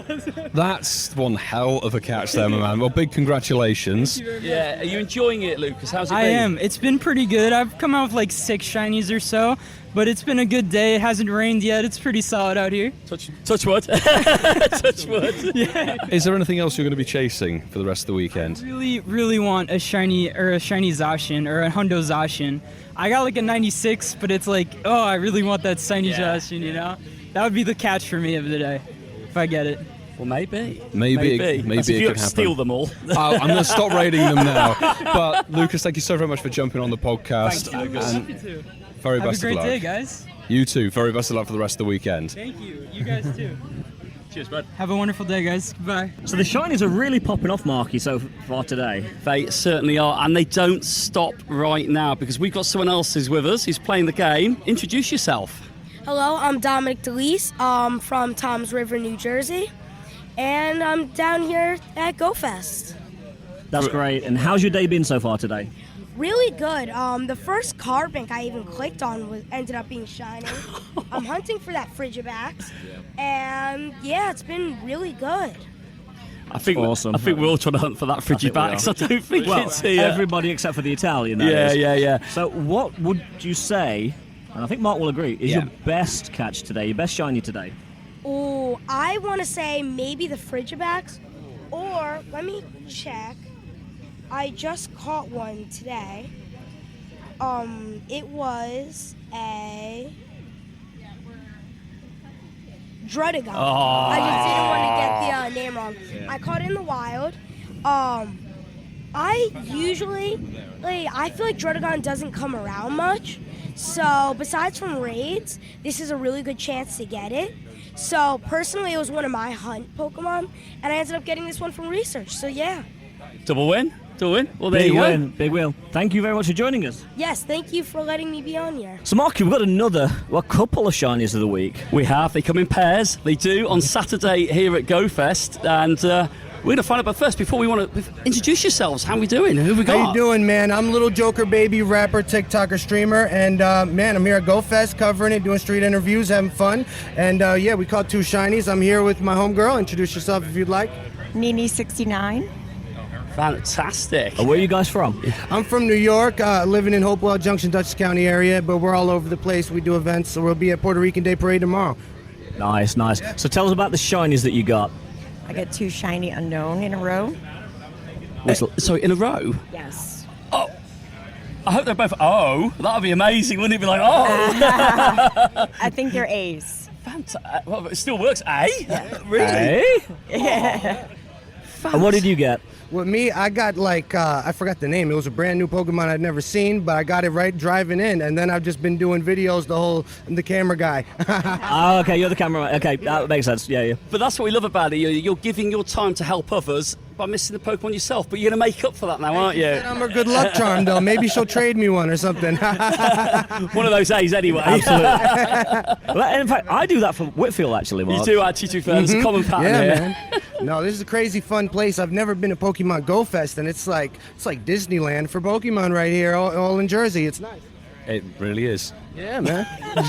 that's one hell of a catch there, my man. Well, big congratulations. Yeah, are you enjoying it, Lucas? How's it I been? am. It's been pretty good. I've come out with like 6 shinies or so, but it's been a good day. It hasn't rained yet. It's pretty solid out here. Touch wood. Touch wood. Yeah. Is there anything else you're going to be chasing for the rest of the weekend? Really want a shiny Zacian or a Hundo Zacian. I got like a 96, but it's like, oh, I really want that shiny Zacian, you know? That would be the catch for me of the day, if I get it. Well, maybe. Maybe it If you could happen. steal them all. I'm going to stop raiding them now. But Lucas, thank you so very much for jumping on the podcast. Thank you, Lucas. And Happy to. very Have best a great of luck. day, guys. You too. Very best of luck for the rest of the weekend. Thank you. You guys too. Cheers, bud. Have a wonderful day, guys. Goodbye. So the shinies are really popping off, Marky, so far today. They certainly are, and they don't stop right now, because we've got someone else who's with us. He's playing the game. Introduce yourself. Hello, I'm Dominic DeLeese from Toms River, New Jersey, and I'm down here at GoFest. That's great. And how's your day been so far today? Really good. The first card bank I even clicked on ended up being shiny. I'm hunting for that Frigibax, and yeah, it's been really good. I think awesome. I think we're all trying to hunt for that Frigibax. I don't think Well, it's here. everybody except for the Italian. that Yeah, is. yeah. So what would you say, and I think Mark will agree, is Yeah. your best catch today, your best shiny today? Oh, I want to say maybe the Frigibax, Or, let me check. I just caught one today. It was a Drudigon. I just didn't want to get the name wrong. I caught it in the wild. I usually, I feel like Drudigon doesn't come around much. So besides from raids, this is a really good chance to get it. So personally, it was one of my hunt Pokemon, and I ended up getting this one from research. So yeah. Double win. Well, there Big you go. win. Big win. Thank you very much for joining us. Yes, thank you for letting me be on here. So, Mark, we've got a couple of shinies of the week. We have. They come in pairs. They do on Saturday here at GoFest, and we're going to find out. But first, before we want to introduce yourselves, how we doing? Who we got? How you doing, man? I'm Little Joker Baby, rapper, TikToker, streamer, and man, I'm here at GoFest covering it, doing street interviews, having fun, and yeah, we caught 2 shinies. I'm here with my homegirl. Introduce yourself if you'd like. Nini69. Fantastic. Where are you guys from? I'm from New York, living in Hopewell Junction, Dutchess County area, but we're all over the place. We do events, so we'll be at Puerto Rican Day Parade tomorrow. Nice. So tell us about the shinies that you got. I got 2 shiny unknown in a row. So in a row? Yes. Oh, I hope they're both. Oh, that would be amazing, wouldn't it? Be like, oh. I think they're A's. Fantastic. Well, it still works, eh? Yeah. Really? Eh? Yeah. And what did you get? With me, I got I forgot the name. It was a brand new Pokemon I'd never seen, but I got it right driving in, and then I've just been doing videos, I'm the camera guy. Oh, okay, you're the cameraman. Okay, that makes sense. Yeah. But that's what we love about it. You're giving your time to help others by missing the Pokemon yourself, but you're going to make up for that now, aren't you? I'm a good luck charm, though. Maybe she'll trade me one or something. One of those A's anyway. Absolutely. Well, in fact, I do that for Whitfield, actually, Mark. You do, actually, to be fair. There's a common pattern yeah, here. Man. No, this is a crazy fun place. I've never been to Pokemon GoFest, and it's like Disneyland for Pokemon right here, all in Jersey. It's nice. It really is. Yeah, man.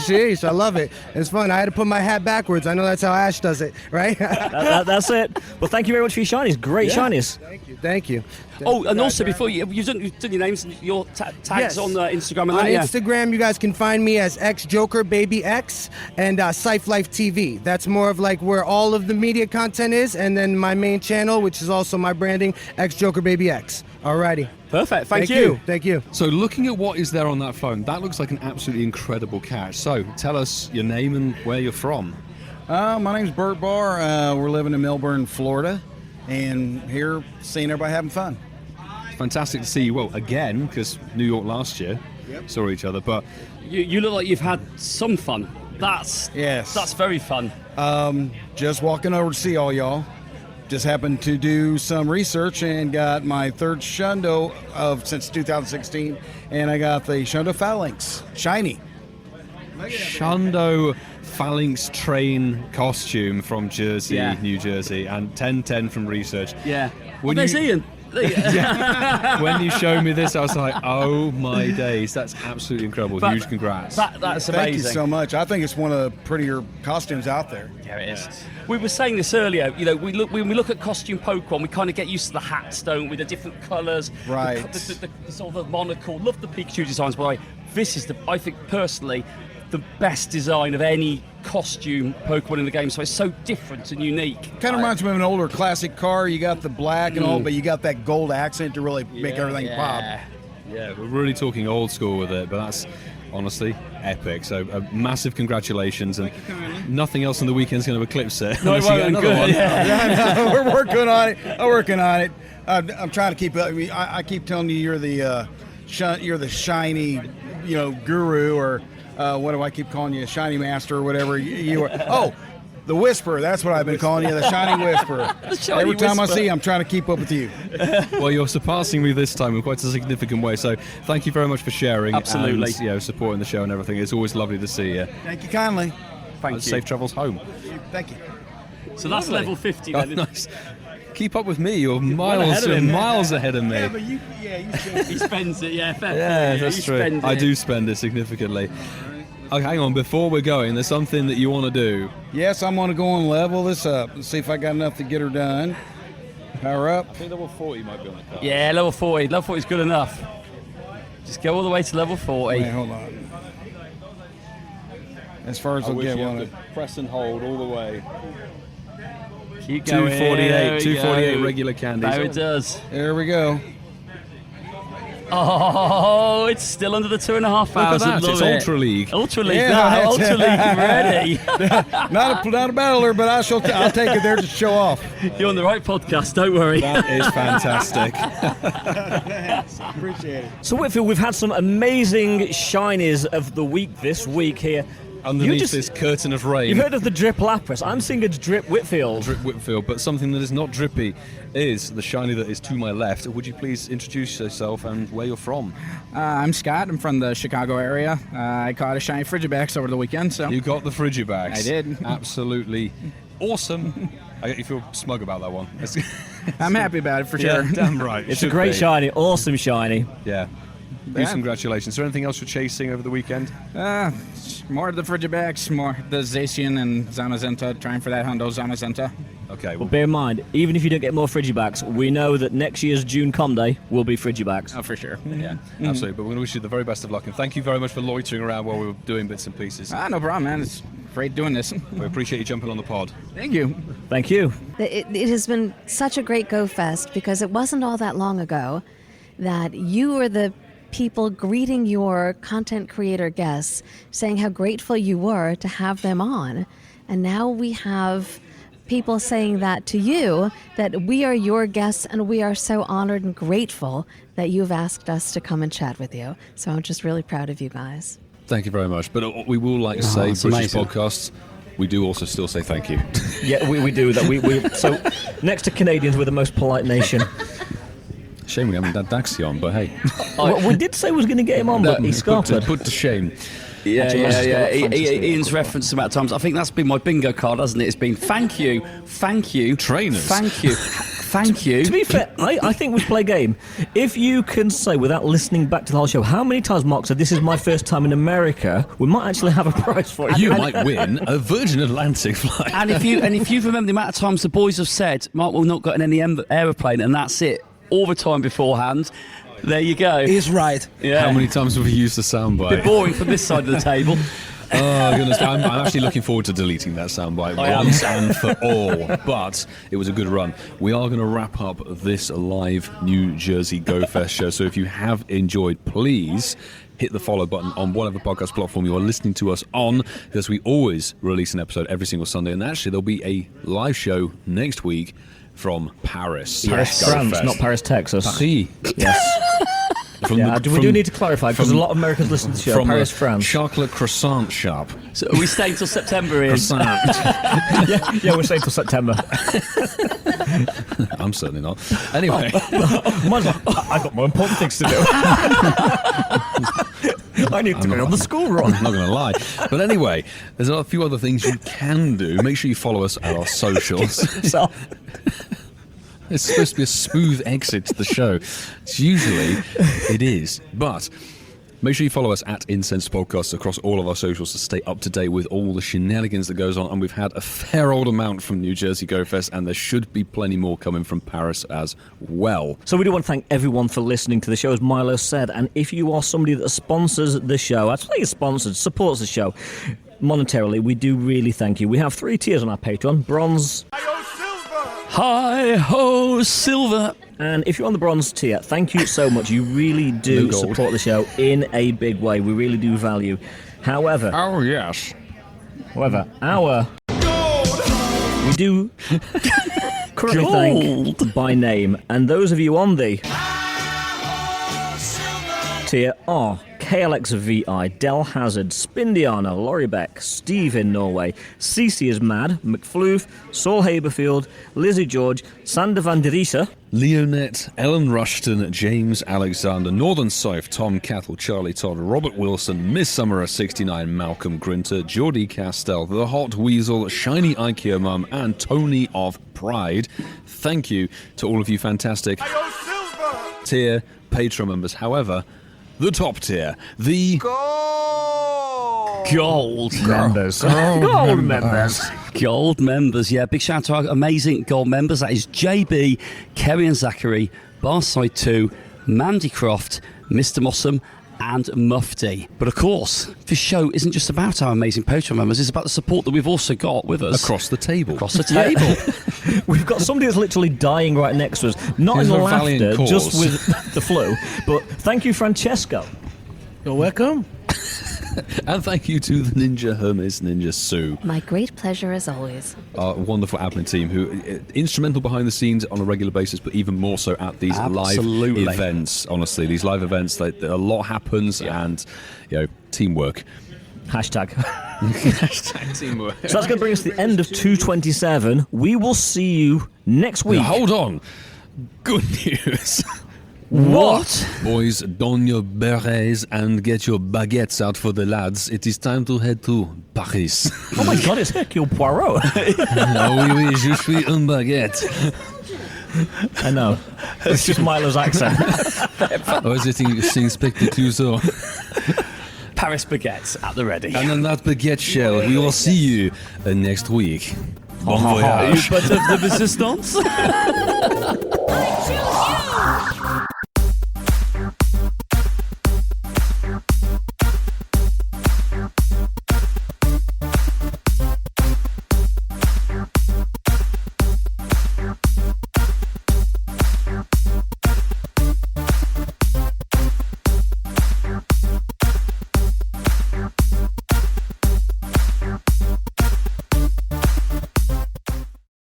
Jeez, I love it. It's fun. I had to put my hat backwards. I know that's how Ash does it, right? That's it. Well, thank you very much for your shinies. Great shinies. Thank you. Oh, and also before you've done your names, your tags Yes. on Instagram and On that, yeah. Instagram, you guys can find me as XJokerBabyX and Scythe Life TV. That's more of like where all of the media content is, and then my main channel, which is also my branding, XJokerBabyX. Alrighty. Perfect. Thank you. Thank you. So looking at what is there on that phone, that looks like an absolutely incredible catch. So tell us your name and where you're from. My name's Bert Barr. We're living in Melbourne, Florida, and here seeing everybody having fun. Fantastic to see you, well, again, because New York last year saw each other, but... You look like you've had some fun. That's very fun. Just walking over to see all y'all. Just happened to do some research and got my 3rd Shundo since 2016, and I got the Shundo Phalanx shiny. Shundo Phalanx train costume from Jersey, New Jersey, and 1010 from research. Yeah. When There's Ian. When you showed me this, I was like, oh my days, that's absolutely incredible. Huge congrats. That's amazing. Thank you so much. I think it's one of the prettier costumes out there. Yeah, it is. We were saying this earlier, when we look at costume Pokemon, we kind of get used to the hats, don't we? The different colours, right? The sort of the monocle. Love the Pikachu designs, by the way. This is I think personally, the best design of any costume Pokemon in the game, so it's so different and unique. Kind of reminds me of an older classic car. You got the black and all, but you got that gold accent to really make everything pop. Yeah, we're really talking old school with it, but that's honestly epic. So massive congratulations, and nothing else on the weekend's going to eclipse it. No, it won't. Another one. No, we're working on it. I'm trying to keep up. I keep telling you you're the shiny, guru, or what do I keep calling you? Shiny master or whatever you are. Oh, the Whisperer. That's what I've been calling you, the Shiny Whisperer. Every time I see you, I'm trying to keep up with you. Well, you're surpassing me this time in quite a significant way. So thank you very much for sharing. Absolutely. And, supporting the show and everything. It's always lovely to see you. Thank you kindly. Thank you. Safe travels home. Thank you. So that's level 50 then. Oh, nice. Keep up with me. You're miles ahead of me. Yeah, but you he spends it, fair Yeah, play. that's true. I do spend it significantly. Okay, hang on. Before we're going, there's something that you want to do. Yes, I'm going to go and level this up and see if I got enough to get her done. Power up. I think level 40 might be on the card. Yeah, level 40. Level 40 is good enough. Just go all the way to level 40. Wait, hold on. As far as I I'll wish get you one. had to press and hold all the way. Keep going. 248 regular candies. There it does. There we go. Oh, it's still under the 2,500. Look at that. Love It's it. Ultra League. Ultra League. Yeah, Ultra League ready. not a battler, but I'll take it there to show off. You're on the right podcast. Don't worry. That is fantastic. Appreciate it. So Whitfield, we've had some amazing shinies of the week this week here. Underneath this curtain of rain. You've heard of the drip Lapras. I'm seeing it's drip Whitfield. Drip Whitfield, but something that is not drippy is the shiny that is to my left. Would you please introduce yourself and where you're from? I'm Scott. I'm from the Chicago area. I caught a shiny Frigibax over the weekend. So You got the Frigibax. I did. Absolutely awesome. You feel smug about that one. I'm happy about it for sure. Yeah, damn right. It's a great shiny, awesome shiny. Yeah. Please, congratulations. Is there anything else you're chasing over the weekend? More of the Frigibax, more the Zacian and Zamazenta, trying for that Hundo Zamazenta. Okay. Well, bear in mind, even if you don't get more Frigibacks, we know that next year's June Com Day will be Frigibacks. Oh, for sure. Yeah, absolutely. But we're going to wish you the very best of luck. And thank you very much for loitering around while we were doing bits and pieces. No problem, man. It's great doing this. We appreciate you jumping on the pod. Thank you. Thank you. It has been such a great GoFest because it wasn't all that long ago that you were the people greeting your content creator guests, saying how grateful you were to have them on. And now we have people saying that to you, that we are your guests and we are so honored and grateful that you've asked us to come and chat with you. So I'm just really proud of you guys. Thank you very much. But we will like to say, it's British amazing. podcasts, we do also still say thank you. Yeah, we do that. So next to Canadians, we're the most polite nation. Shame we haven't had Daxi on, but hey. Well, we did say we was going to get him on, but he scarpered. Put to shame. Yeah. Ian's referenced about times. I think that's been my bingo card, hasn't it? It's been thank you, trainers, thank you, thank you. To be fair, I think we should play a game. If you can say, without listening back to the whole show, how many times Mark said, this is my first time in America, we might actually have a prize for you. You might win a Virgin Atlantic flight. And if you remember the amount of times the boys have said, Mark will not got in any aeroplane, and that's it, all the time beforehand. There you go. He's right. Yeah. How many times have we used the soundbite? Bit boring from this side of the table. Oh, goodness. I'm actually looking forward to deleting that soundbite once and for all. But it was a good run. We are going to wrap up this live New Jersey GoFest show. So if you have enjoyed, please hit the follow button on whatever podcast platform you are listening to us on, because we always release an episode every single Sunday. And actually, there'll be a live show next week from Paris. Paris, France, not Paris, Texas. Paris. Yes. We do need to clarify, because a lot of Americans listen to the show. From Paris, France. Chocolate croissant shop. So are we staying till September, Ian? Croissant. yeah, we're staying till September. I'm certainly not. Anyway. I've got more important things to do. I need to go on the school run. I'm not going to lie. But anyway, there's a few other things you can do. Make sure you follow us at our socials. It's supposed to be a smooth exit to the show. It is. But make sure you follow us at Incense Podcasts across all of our socials to stay up to date with all the shenanigans that goes on. And we've had a fair old amount from New Jersey GoFest, and there should be plenty more coming from Paris as well. So we do want to thank everyone for listening to the show, as Milo said. And if you are somebody that sponsors the show, actually sponsored, supports the show monetarily, we do really thank you. We have 3 tiers on our Patreon: bronze, Hi-ho, silver. And if you're on the bronze tier, thank you so much. You really do support the show in a big way. We really do value. However... Oh, yes. However, we do currently thank by name. And those of you on the tier are KLXVI, Dell Hazard, Spindiana, Laurie Beck, Steve in Norway, CeeCeeismad, Macfloof, Saul Haberfield, Lizzie George, Sander van Dreiesche, Neonnet, Ellen Rushton, James Alexander, Northern Soph, Tom Cattle, Charlie Todd, Robert Wilson, Miss Summer 69, Malcolm Grinter, Jordi Castel, Thehotweasel, shinyikeamom, and TonyOfPride. Thank you to all of you fantastic tier Patreon members. However, the top tier, the Gold members. Gold members, yeah. Big shout out to our amazing gold members. That is JB, Kerry and Zachary, Barside 2, Mandy Croft, Mr. Mossom, and Muftii. But of course, this show isn't just about our amazing Patreon members, it's about the support that we've also got with us. Across the table. Across the table. We've got somebody that's literally dying right next to us. Not Here's in a valiant laughter, cause. just with the flu. But thank you, Francesco. You're welcome. And thank you to the Ninja Hermes, Ninja Sue, My great pleasure as always. our wonderful admin team, who instrumental behind the scenes on a regular basis, but even more so at these Absolutely. live events. Honestly, these live events, like, a lot happens, and teamwork. Hashtag. Hashtag teamwork. So that's going to bring us to the end of 227. We will see you next week. Now, hold on. Good news. What? Boys, don your berets and get your baguettes out for the lads. It is time to head to Paris. Oh my God, it's Hercule Poirot. Oui, je suis un baguette. I know. It's just Milo's accent. Or is it Inspector Clouseau? Paris baguettes at the ready. And on that baguette shell, we will see you next week. Bon voyage. But of the resistance.